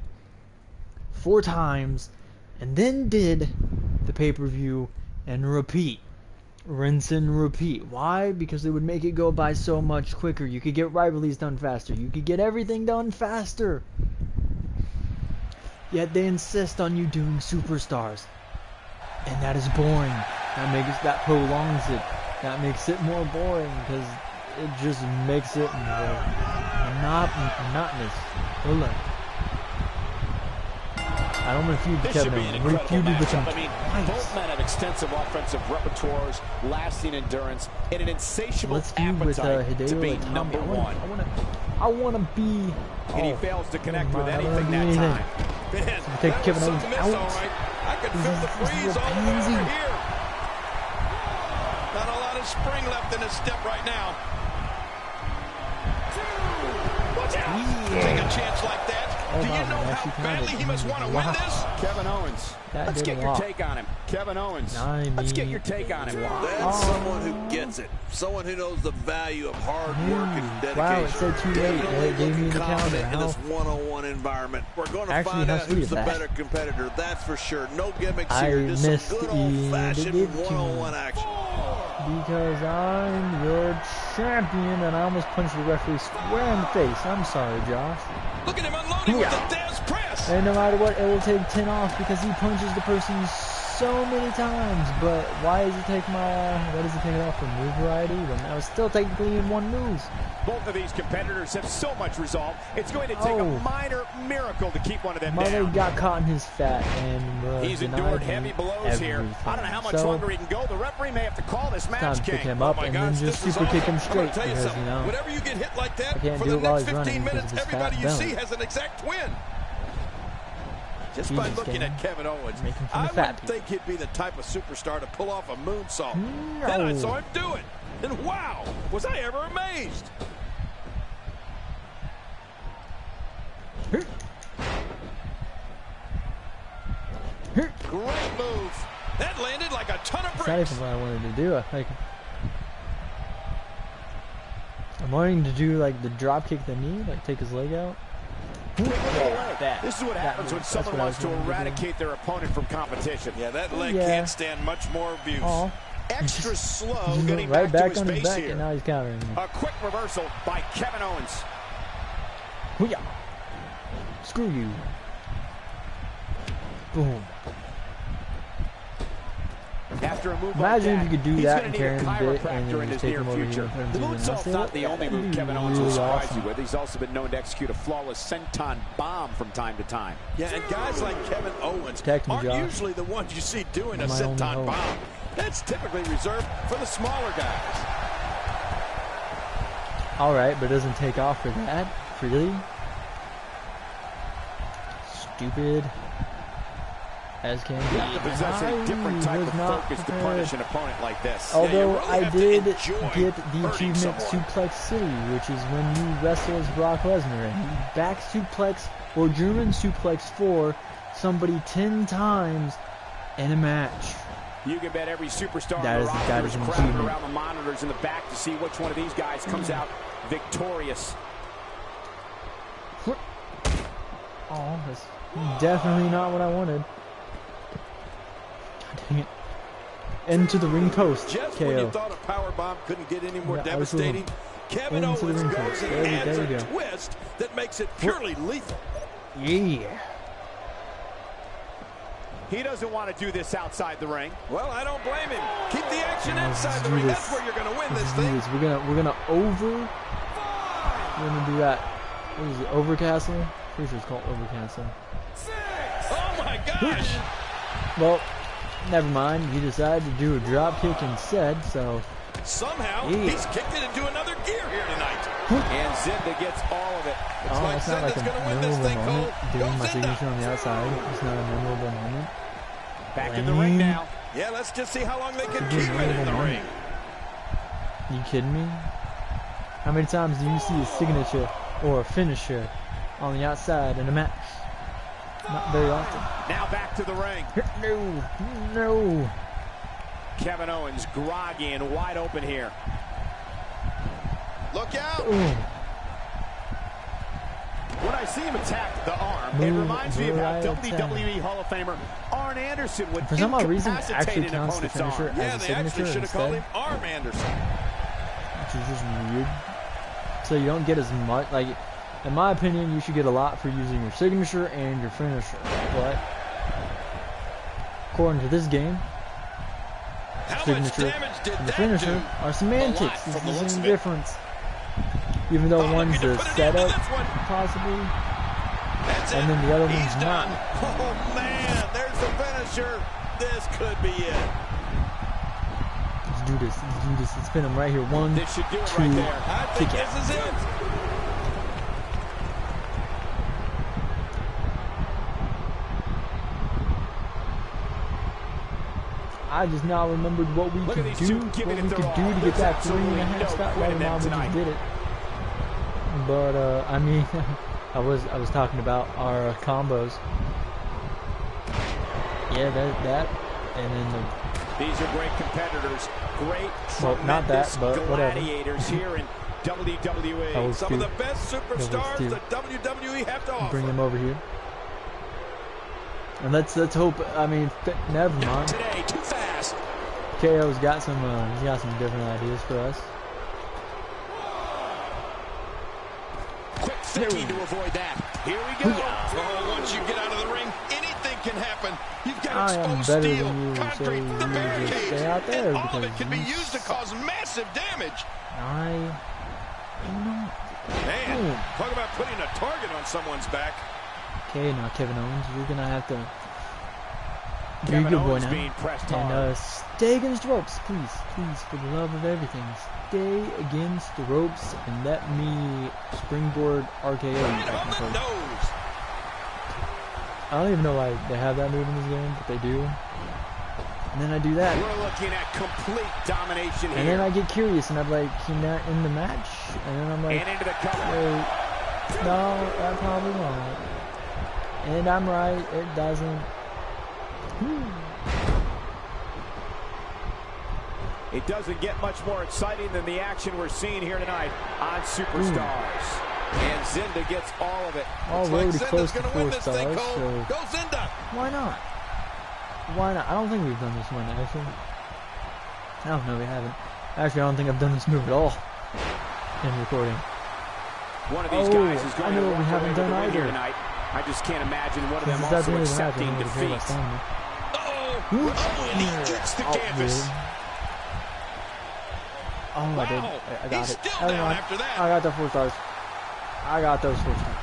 4 times and then did the pay-per-view and repeat. Rinse and repeat. Why? Because it would make it go by so much quicker. You could get rivalries done faster. You could get everything done faster. Yet they insist on you doing superstars. And that is boring. That prolongs it. That makes it more boring because it just makes it more monotonous. Hold on. I don't want to feud with Kevin Owens. We're feuded with him twice. Both men have extensive offensive repertoires, lasting endurance, and an insatiable appetite to be number one. I want to be... And he fails to connect with anything that time. Man, take Kevin Owens miss, out. all right. I can feel the freeze all over here. Not a lot of spring left in his step right now. Watch out! Yeah. Take a chance like that. Do you know how badly he must want to win this? Kevin Owens. Let's get your take on him. Kevin Owens. Let's get your take on him. That's someone who gets it. Someone who knows the value of hard work and dedication. Wow, it said too late. It gave me the counter. In this one-on-one environment. We're going to find out who's the better competitor. That's for sure. No gimmicks here. Just some good old-fashioned one-on-one action. Because I'm your champion, and I almost punched the referee square in the face. I'm sorry, Josh. Look at him unloading with the Dez press. And no matter what, it will take 10 off because he punches the person so many times. But why does it take why does it take it off for move variety when I was still technically in one move? Both of these competitors have so much resolve. It's going to take a minor miracle to keep one of them down. Mother got caught in his fat and he's endured heavy blows here. I don't know how much longer he can go. The referee may have to call this match. Time to pick him up and then just super kick him straight because, you know, whenever you get hit like that, for do the it while next he's 15 minutes, everybody you belly. see has an exact twin. Just Jesus, by looking at Kevin Owens, I wouldn't think he'd be the type of superstar to pull off a moonsault. No. Then I saw him do it, and wow, was I ever amazed. Great move. That landed like a ton of bricks. That's not even what I wanted to do. I'm wanting to do like the drop kick the knee, like take his leg out. This is what happens when someone wants to eradicate their opponent from competition. Yeah, that leg can't stand much more abuse. Extra slow, getting right back to on his his base back, here. and now he's countering me. A quick reversal by Kevin Owens. Hoo-yah. Screw you. Boom. After a move Imagine like if you could do he's that gonna and need carry a him a bit and chiropractor then in just his take near him over here. future. The moonsault's not the only move Kevin Owens will surprise you with. He's also been known to execute a flawless senton bomb from time to time. Yeah, and guys like Kevin Owens Protect me, aren't Josh. usually the ones you see doing a My only senton hope. bomb. That's typically reserved for the smaller guys. Alright, but it doesn't take off for that. Really? Stupid. As can be. You have to possess a different type of focus to punish an opponent like this. Although really I have to did enjoy get the hurting achievement someone. Suplex City, which is when you wrestle as Brock Lesnar and you back suplex or German suplex for somebody 10 times in a match. You can bet every superstar on the roster is crowded around the monitors in the back to see which one of these guys comes out victorious. Oh, that's definitely not what I wanted. God dang it. Into the ring post. Just KO. when you thought a power bomb couldn't get any more devastating, Kevin Owens goes and adds a twist that makes it purely lethal. Yeah. He doesn't want to do this outside the ring. Well, I don't blame him. Keep the action inside the ring. That's where you're going to win this thing. We're gonna do that. What is it? Overcastle? Pretty sure it's called Overcastle. Oh my gosh! Well, never mind. He decided to do a drop kick instead, so somehow he's kicked it into another gear here tonight. And Zinda gets all of it. It's like not like a memorable moment. Doing my signature on the outside. It's not a memorable moment. Back in the ring now. Yeah, let's just see how long they can keep it in the ring. You kidding me? How many times do you see a signature or a finisher on the outside in a match? Not very often. Now back to the ring. No. Kevin Owens groggy and wide open here. Look out! Ooh. When I see him attack the arm, it reminds me of how WWE Hall of Famer Arn Anderson would incapacitate an opponent's arm. Yeah, they actually should have called him Arm Anderson. Which is just weird. So you don't get as much, like, in my opinion, you should get a lot for using your signature and your finisher. But according to this game, signature and the finisher are semantics. It's the same difference. Even though one's the setup, possibly, and then the other one's not. Oh man, there's the finisher. This could be it. Let's do this. Let's spin him right here. 1, 2, I think this is it. I just now remembered what we could do to get that 3.5 spot right now. We just did it. But I mean, I was talking about our combos. Yeah, that, and then these are great competitors, great tremendous gladiators here in WWE. Some of the best superstars that WWE have to offer. Bring them over here. And let's hope. I mean, never mind. Today, too fast. KO's got some different ideas for us. Quick thinking to avoid that. Here we go. Oh, once you get out of the ring, anything can happen. You've got exposed steel, concrete, the barricades, and all of it can be used to cause massive damage. I'm not. Man, talk about putting a target on someone's back. Okay, now Kevin Owens, you're gonna have to be a good boy now. And stay against the ropes, please, for the love of everything. Stay against the ropes and let me springboard RKO. Right on the nose. I don't even know why they have that move in this game, but they do. And then I do that. We're looking at complete domination here. And then I get curious and I'm like, can that end the match? And then I'm like, and into the cover. Wait, no, that probably won't. And I'm right, it doesn't. It doesn't get much more exciting than the action we're seeing here tonight on Superstars. And Zinda gets all of it. Already close to 4 stars, so go Zinda. Why not? Why not? I don't think we've done this one, actually. Oh, no, we haven't. Actually, I don't think I've done this move at all in recording. One of these guys is going to we haven't done either tonight. I just can't imagine one of them also accepting defeat. And he gets the canvas. Oh, I did. I got He's it. still down after that. I got the 4 stars. I got those 4 stars.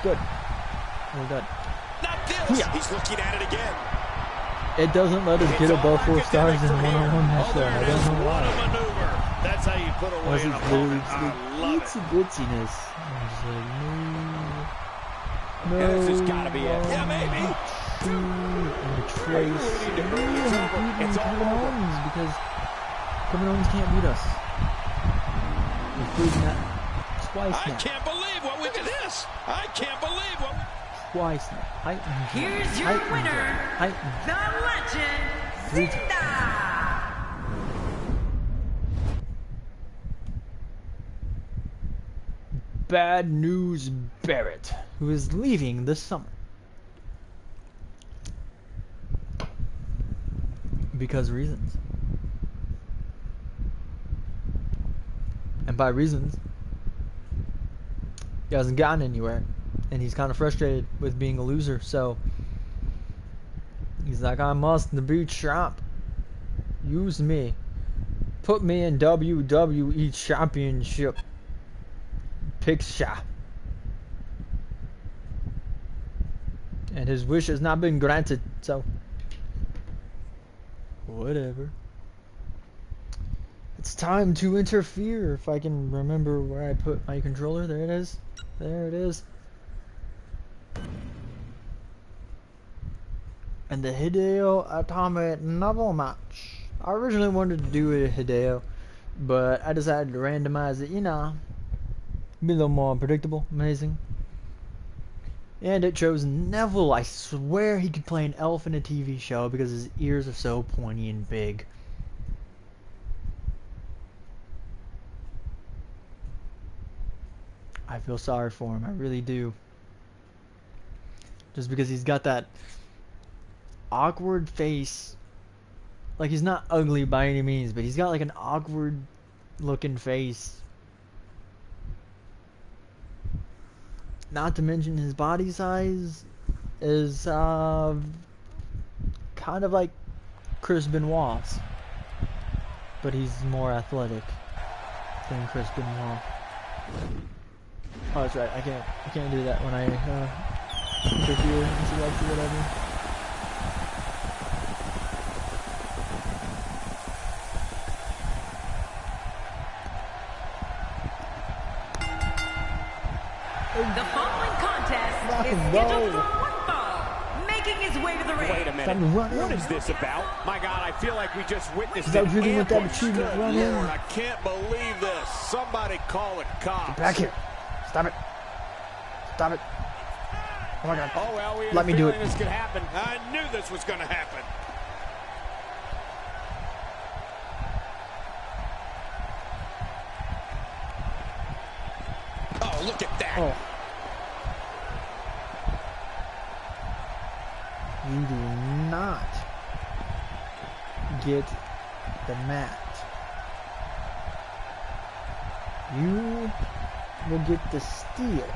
Good. We're good. Not this. Yeah. He's looking at it again. It doesn't let us get above 4 stars in a one-on-one match, though. I don't know why. Maneuver. That's how you put away an opponent. I love it. It's a glitziness. I'm just like, no. This has got to be it. Yeah, maybe. And the trace. It's Kevin Owens because Kevin Owens can't beat us. We've proven that twice now. I can't believe what we did this. I can't believe what twice now. Here's your winner, the legend, 3 times. Bad News Barrett, who is leaving this summer. Because reasons. And by reasons, he hasn't gotten anywhere. And he's kind of frustrated with being a loser, so he's like, I must be champ. Use me. Put me in WWE Championship picture. And his wish has not been granted, so whatever. It's time to interfere. If I can remember where I put my controller. There it is. There it is. And the Hideo Itami Neville match. I originally wanted to do a Hideo, but I decided to randomize it, you know. Be a little more predictable, amazing. And it chose Neville. I swear he could play an elf in a TV show because his ears are so pointy and big. I feel sorry for him, I really do. Just because he's got that awkward face. Like, he's not ugly by any means, but he's got like an awkward looking face. Not to mention his body size is kind of like Chris Benoit's, but he's more athletic than Chris Benoit. Oh, that's right. I can't do that when I interfere and select or whatever. The following contest is scheduled for one fall. Making his way to the ring. Wait a minute. What is this about? My God, I feel like we just witnessed an ambush. Good Lord, I can't believe this. Somebody call the cops. Get back here. Stop it. Stop it. Oh my God. Oh, well, we let me do it. This could happen. I knew this was going to happen. Oh, look at that. Oh. You do not get the mat. You will get the steal.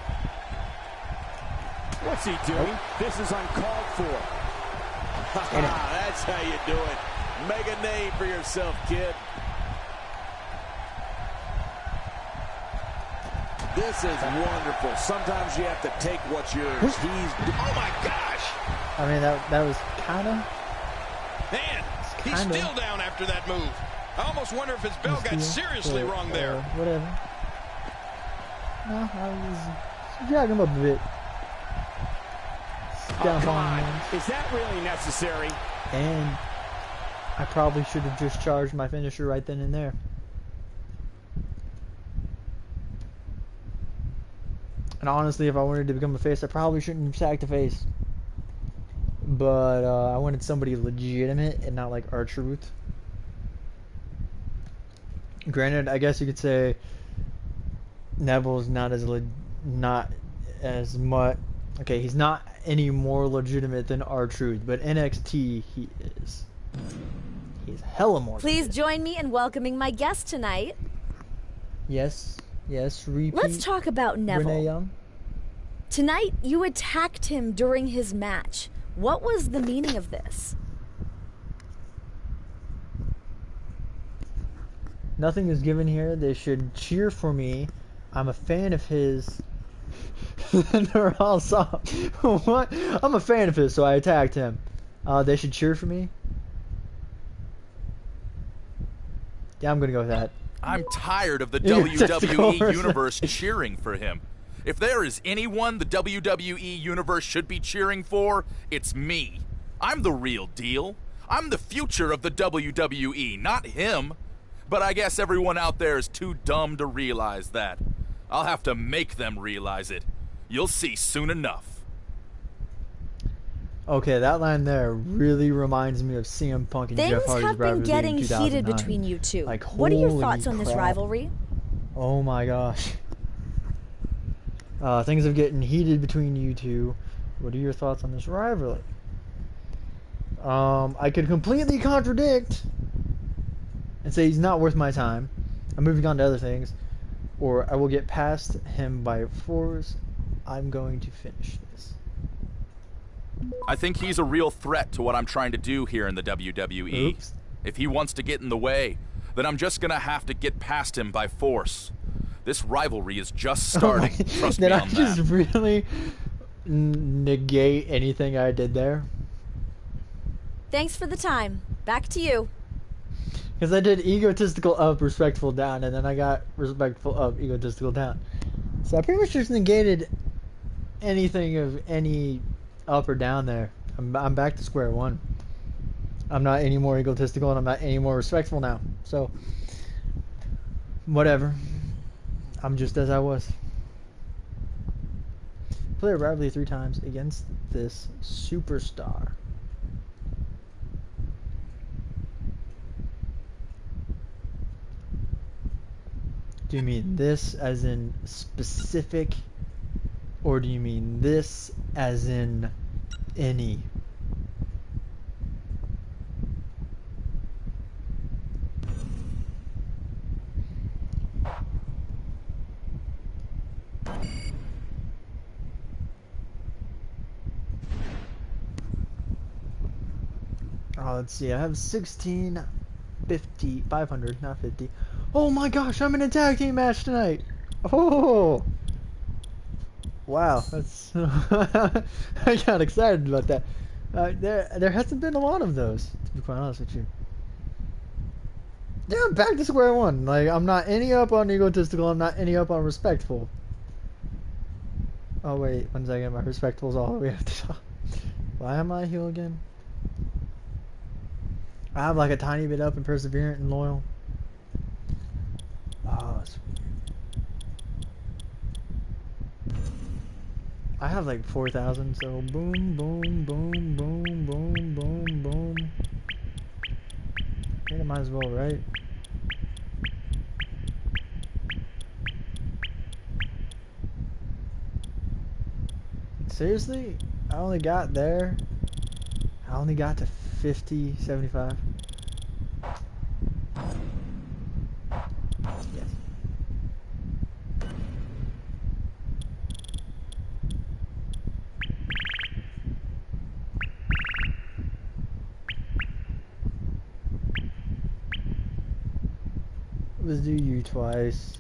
What's he doing? This is uncalled for. That's how you do it. Make a name for yourself, kid. This is wonderful. Sometimes you have to take what's yours. Oh my gosh! I mean, that was kind of. Man, he's still down after that move. I almost wonder if his bell got seriously wrong there. Whatever. No, I was dragging him up a bit. Oh, God. Is that really necessary? And I probably should have just charged my finisher right then and there. And honestly, if I wanted to become a face, I probably shouldn't have sacked a face. But I wanted somebody legitimate and not like R-Truth. Granted, I guess you could say Neville's not as much. Okay, he's not any more legitimate than R-Truth, but NXT he is. He's hella more. Please join me in welcoming my guest tonight. Yes, repeat. Let's talk about Neville. Renee Young. Tonight, you attacked him during his match. What was the meaning of this? Nothing is given here. They should cheer for me. I'm a fan of his. And they're all soft. What? I'm a fan of his, so I attacked him. They should cheer for me. Yeah, I'm gonna go with that. I'm tired of the WWE Universe cheering for him. If there is anyone the WWE Universe should be cheering for, it's me. I'm the real deal. I'm the future of the WWE, not him. But I guess everyone out there is too dumb to realize that. I'll have to make them realize it. You'll see soon enough. Okay, that line there really reminds me of CM Punk and Jeff Hardy's Things have been getting heated between you two. Like, what are your thoughts on this rivalry? Oh my gosh. Things are getting heated between you two. What are your thoughts on this rivalry? I could completely contradict and say he's not worth my time. I'm moving on to other things. Or I will get past him by force. I'm going to finish this. I think he's a real threat to what I'm trying to do here in the WWE. Oops. If he wants to get in the way, then I'm just gonna have to get past him by force. This rivalry is just starting. Trust me on that. Did I just really negate anything I did there? Thanks for the time. Back to you. Because I did egotistical up, respectful down, and then I got respectful up, egotistical down. So I pretty much just negated anything of any up or down there. I'm back to square one. I'm not any more egotistical and I'm not any more respectful now. So, whatever. I'm just as I was. Play a rivalry 3 times against this superstar. Do you mean this as in specific, or do you mean this as in any? Let's see, I have 500, not 50. Oh my gosh, I'm in a tag team match tonight! Oh! Wow, that's... I got excited about that. There hasn't been a lot of those, to be quite honest with you. Yeah, I'm back to square one. Like, I'm not any up on egotistical, I'm not any up on respectful. Oh wait, 1 second, my respectful's all the way up the top. Why am I heel again? I have like a tiny bit up in perseverant and loyal. Oh, sweet. I have like 4,000, so boom, boom, boom, boom, boom, boom, boom. I think I might as well, right? Seriously? I only got there. I only got to 50, 75. Yes. Let's do you twice.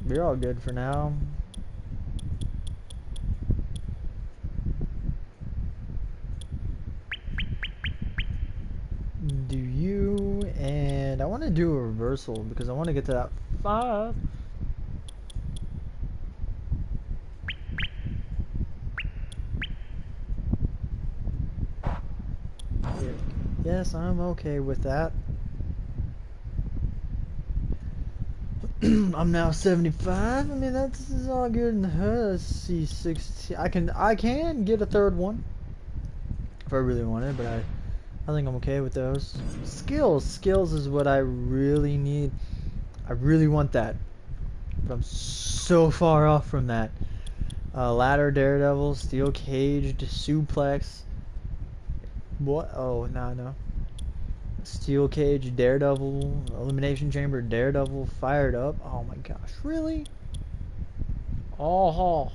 We're all good for now. Do you, and I want to do a reversal because I want to get to that 5. Yes, I'm okay with that. I'm now 75. I mean, that's all good and let's see, 16. I can get a 3rd one if I really wanted, but I think I'm okay with those. Skills is what I really need. I really want that, but I'm so far off from that. Ladder, Daredevil, steel caged, suplex. What? Oh, no. Steel cage, Daredevil, elimination chamber, Daredevil, fired up. Oh my gosh, really? Oh.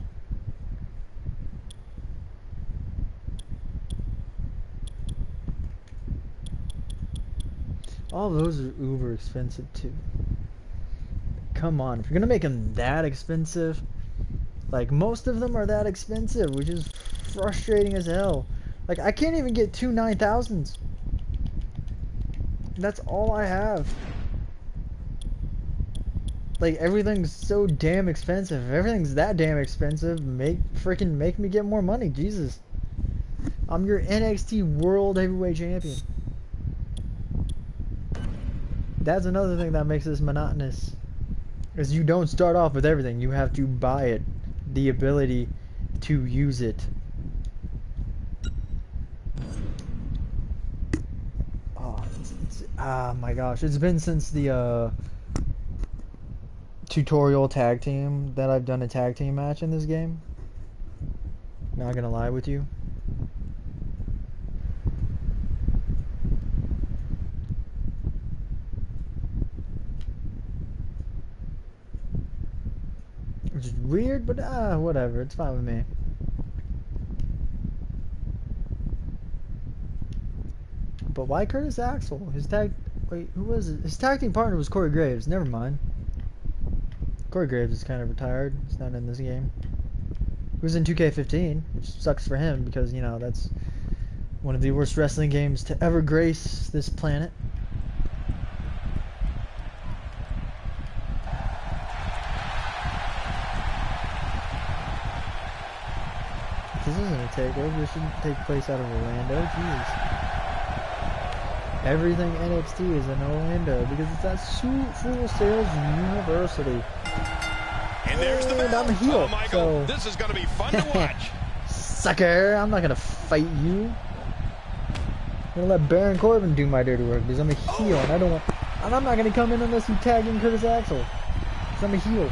All those are uber expensive too. Come on, if you're gonna make them that expensive, like most of them are that expensive, which is frustrating as hell. Like I can't even get 2 9,000s. That's all I have. Like everything's so damn expensive. If everything's that damn expensive, make me get more money. Jesus. I'm your NXT World Heavyweight Champion. That's another thing that makes this monotonous. Is you don't start off with everything. You have to buy it. The ability to use it. Oh my gosh, it's been since the tutorial tag team that I've done a tag team match in this game. Not gonna lie with you. Which is weird, but whatever, it's fine with me. But why Curtis Axel? Wait, who was it? His tag team partner was Corey Graves. Never mind. Corey Graves is kind of retired. He's not in this game. He was in 2K15, which sucks for him because, you know, that's one of the worst wrestling games to ever grace this planet. This isn't a takeover. This shouldn't take place out of Orlando. Jeez. Everything NXT is in Orlando because it's at Full Sails University. And there's the bell. I'm a heel. Oh, Michael, So... this is going to be fun to watch. Sucker! I'm not gonna fight you. I'm gonna let Baron Corbin do my dirty work because I'm a heel and I don't want. And I'm not gonna come in unless you tag in Curtis Axel. Because I'm a heel.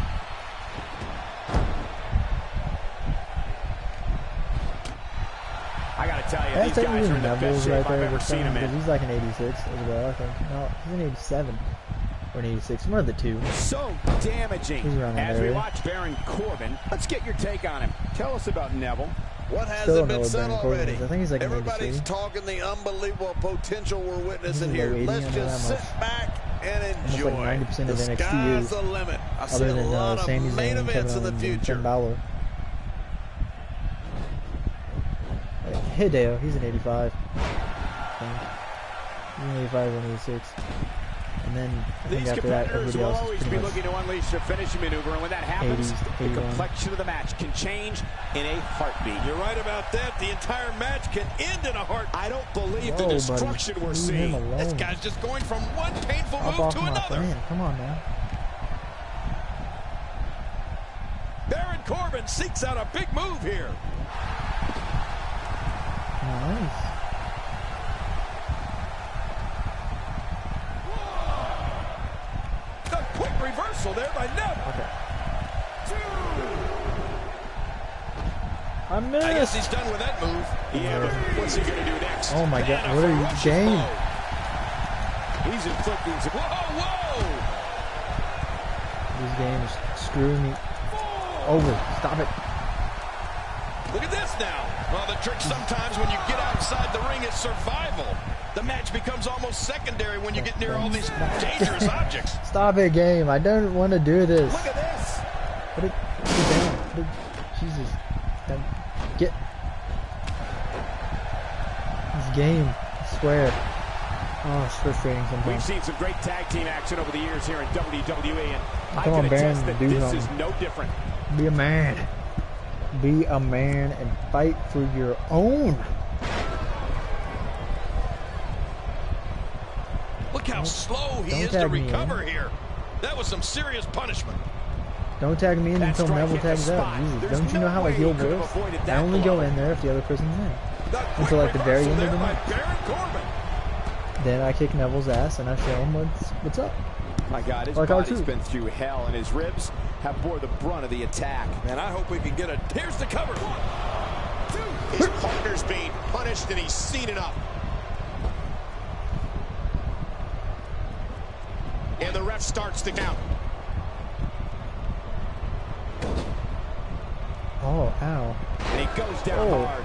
I gotta tell you, these guys are in the best shape I've ever seen them in. He's like an 86 as well, I think. No, he's an 87 or an 86. One of the two. So damaging. As we watch Baron Corbin, let's get your take on him. Tell us about Neville. What hasn't been said already? I think he's like everybody's talking the unbelievable potential we're witnessing here. Let's just sit back and enjoy. Like 90% of the NXT sky's is the limit. I see other a than lot of Sami main Zayn, events in the future. Hideo, he's an 85. I think. He's an 85 or an 86. And then I think after that, everybody else is always be looking to unleash a finishing maneuver, and when that happens, 80s, the complexion of the match can change in a heartbeat. You're right about that. The entire match can end in a heartbeat. I don't believe the destruction we're seeing. This guy's just going from one painful move to another. Come on now. Baron Corbin seeks out a big move here. Nice. A quick reversal there by Neville. Okay. I missed. I guess he's done with that move. Yeah, but what's he going to do next? Oh my God! What are you game? He's inflicting some. Whoa, whoa! This game is screwing me over. Stop it. Look at this now. Well, the trick sometimes when you get outside the ring is survival. The match becomes almost secondary when you get near all these dangerous objects. Stop it, game. I don't want to do this. Look at this. Jesus. Get this game. I swear. Oh, it's frustrating sometimes. We've seen some great tag team action over the years here in WWE, and I Come can on, Baron, attest that do this something. is no different. Be a man. Be a man and fight for your own. Look how slow he is to recover here. That was some serious punishment. Don't tag me in until Neville tags out. Jesus, don't you know how a heel works? I only go in there if the other person's in. Until like the very end of the match. Then I kick Neville's ass and I show him what's up. My God, his body's been through hell, and his ribs have bore the brunt of the attack. Man, I hope we can get a... Here's the cover. 1, 2. His partner's being punished, and he's seen it up. And the ref starts the count. Oh, ow. And he goes down hard.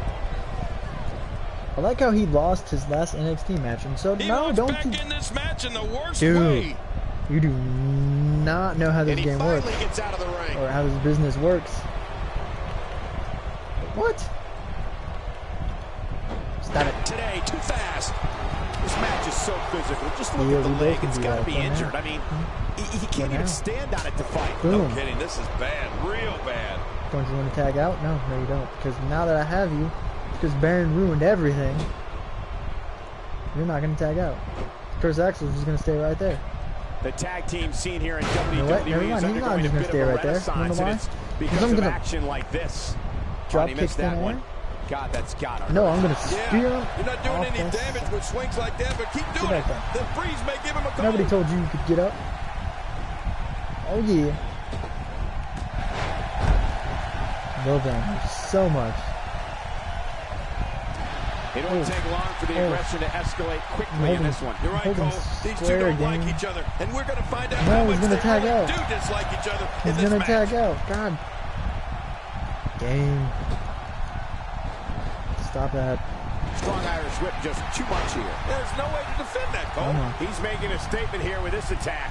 I like how he lost his last NXT match, and so now don't back in this match in the worst Dude, way. You do not know how this game works, gets out of the ring. or how this business works. What? Stop it. Today, too fast. This match is so physical. Just look at the leg. It's got to be injured. I mean, he can't even stand on it to fight. Boom. No kidding. This is bad. Real bad. Don't you want to tag out? No, you don't. Because now that I have you, because Baron ruined everything, you're not going to tag out. Curtis Axel's just going to stay right there. The tag team scene here in WWE Never mind. is He's not undergoing just a going bit to stay of a right there. renaissance, and it's because of action like this. drop kicks in the air. God, that's got him. No, I'm gonna spear him. You're not doing any damage with swings like that, but keep doing it. The freeze may give him a call. Nobody told you you could get up. Oh yeah. Love them so much. It won't take long for the aggression to escalate quickly in this one. You're right, Cole. These two don't like each other, and we're going to find out how much they really do dislike each other in He's this gonna match. tag out. God. Game. Stop that. Strong Irish whip, just too much here. There's no way to defend that, Cole. He's making a statement here with this attack.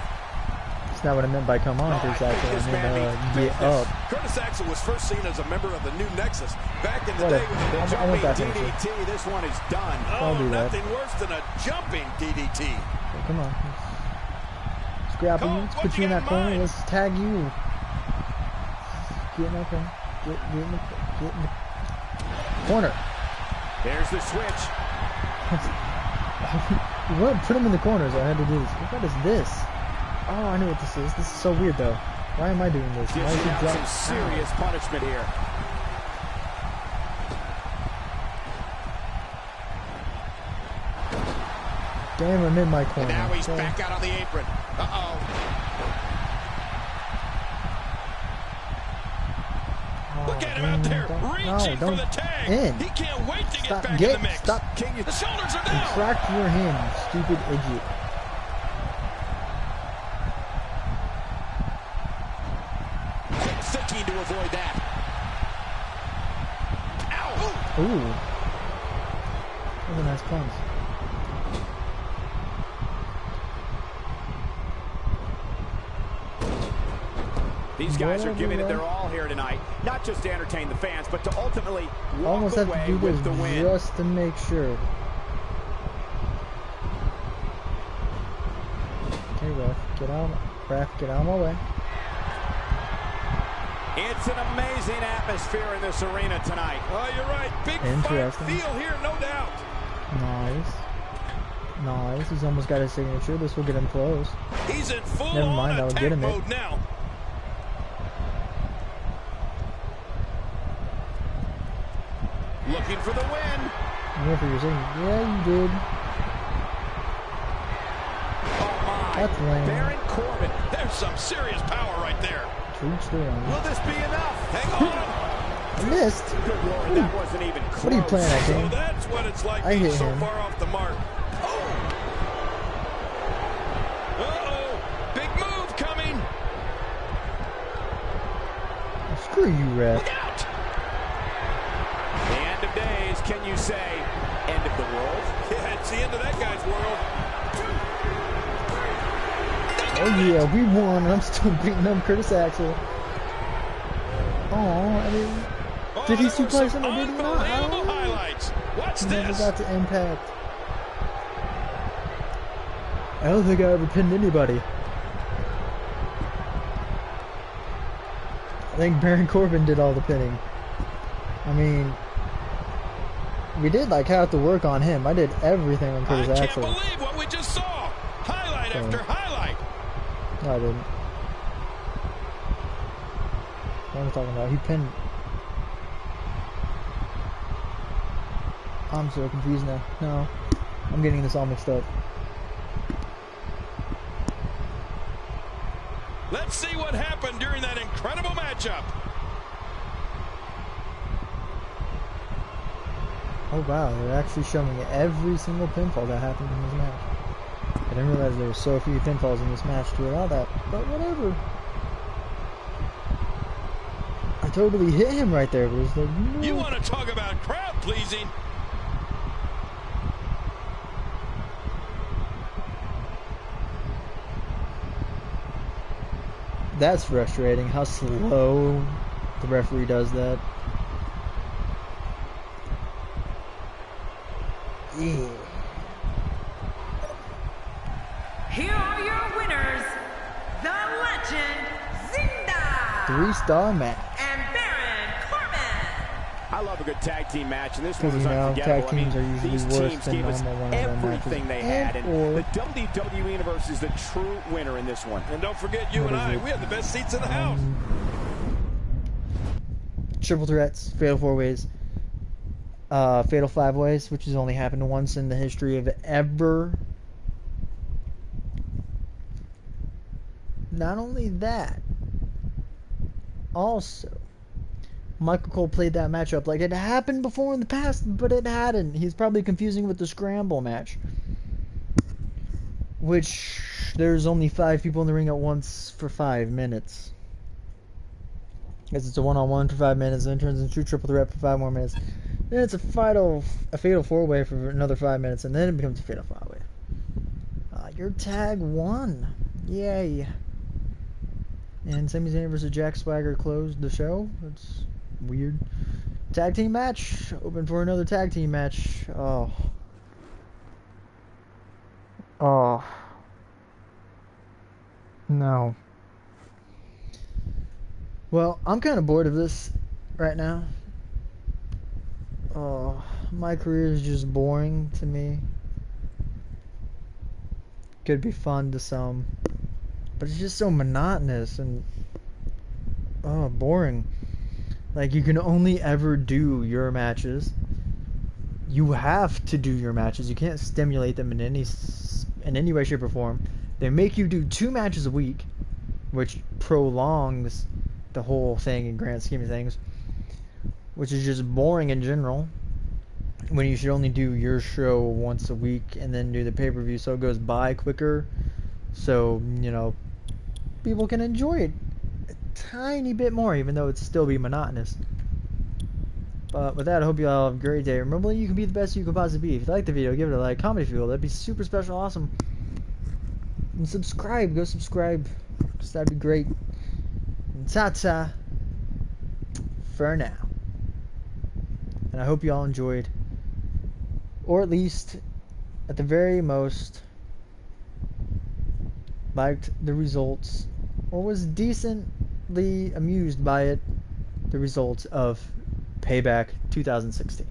That's not what I meant by come on, Curtis Axel. I meant get up. Curtis Axel was first seen as a member of the New Nexus back in the day with the jumping DDT. This one is done. Oh, nothing worse than a jumping DDT. Oh, come on. Let's grab you. Let's put you in that corner. Let's tag you. Get in that corner. Get in the corner. There's the switch. What? Put him in the corners. I had to do this. What is this? Oh, I know what this is. This is so weird, though. Why am I doing this? Why is he dropping? Some serious punishment here. Damn, I'm in my corner. Now he's back out on the apron. Uh-oh. Look at him out there, reaching for the tag. He can't wait to get back in the mix. Stop. The shoulders are down. Retract your hand, you stupid idiot. Quick thinking to avoid that. Ow! Ooh. That was a nice punch. These guys are giving it their all here tonight, not just to entertain the fans, but to ultimately walk away with the win. Just to make sure. Okay, ref, get out of my way. It's an amazing atmosphere in this arena tonight. Oh, you're right. Big fight feel here, no doubt. Nice. He's almost got his signature. This will get him close. He's in full Never mind, I'll get him mode now. Looking for the win. You went for your signature. Yeah, you did. Oh my. That's lame. Baron Corbin. There's some serious power right there. Will this be enough? Hang on. I missed. Good Lord, that wasn't even close. What are you playing at, King? So that's what it's like being so far off the mark. Uh-oh. Big move coming. Screw you, ref. Look out. The end of days, can you say end of the world? Yeah, it's the end of that guy's world. Oh yeah, we won. I'm still beating up Curtis Axel. Did he suplex him or did he not? Highlights. Watch this. Never got to Impact. I don't think I ever pinned anybody. I think Baron Corbin did all the pinning. I mean, we did like have to work on him. I did everything on Curtis Axel. I can't believe what we just saw. Highlight after highlight. No, I didn't. What am I talking about? He pinned. I'm so confused now. No, I'm getting this all mixed up. Let's see what happened during that incredible matchup. Oh wow, they're actually showing every single pinfall that happened in this match. I didn't realize there were so few pinfalls in this match to allow that, but whatever. I totally hit him right there, but it was like, no. You want to talk about crowd pleasing? That's frustrating, how slow the referee does that. Yeah. Here are your winners, the Legend Zinda 3-star match. and Baron Corbin. I love a good tag team match, and this one was unforgettable. tag teams are usually these worse teams than gave us normal everything they had, and or the WWE Universe is the true winner in this one. And don't forget, you and I, we have the best seats in the house. triple threats, fatal 4-ways, fatal 5-ways, which has only happened once in the history of ever. Not only that, also, Michael Cole played that matchup like it happened before in the past, but it hadn't. He's probably confusing with the scramble match, which there's only 5 people in the ring at once for 5 minutes. Because it's a one-on-one for 5 minutes, then it turns into a triple threat for 5 more minutes. Then it's a fatal 4-way for another 5 minutes, and then it becomes a fatal 5-way. Your tag won. Yay. And Sami Zayn versus Jack Swagger closed the show. It's weird. Tag team match. Open for another tag team match. Oh. Oh. No. Well, I'm kind of bored of this right now. Oh, my career is just boring to me. Could be fun to some, but it's just so monotonous and boring. Like, you can only ever do your matches. You have to do your matches. You can't stimulate them in any way, shape, or form. They make you do 2 matches a week, which prolongs the whole thing in grand scheme of things, which is just boring in general, when you should only do your show once a week and then do the pay-per-view so it goes by quicker, so, you know, people can enjoy it a tiny bit more, even though it's still be monotonous. But with that, I hope you all have a great day. Remember, you can be the best you can possibly be. If you like the video, give it a like, comment if you will. That'd be super special, awesome. And subscribe. Go subscribe, because that'd be great. And ta-ta for now. And I hope you all enjoyed, or at least, at the very most, liked the results, or was decently amused by it, the results of Payback 2016.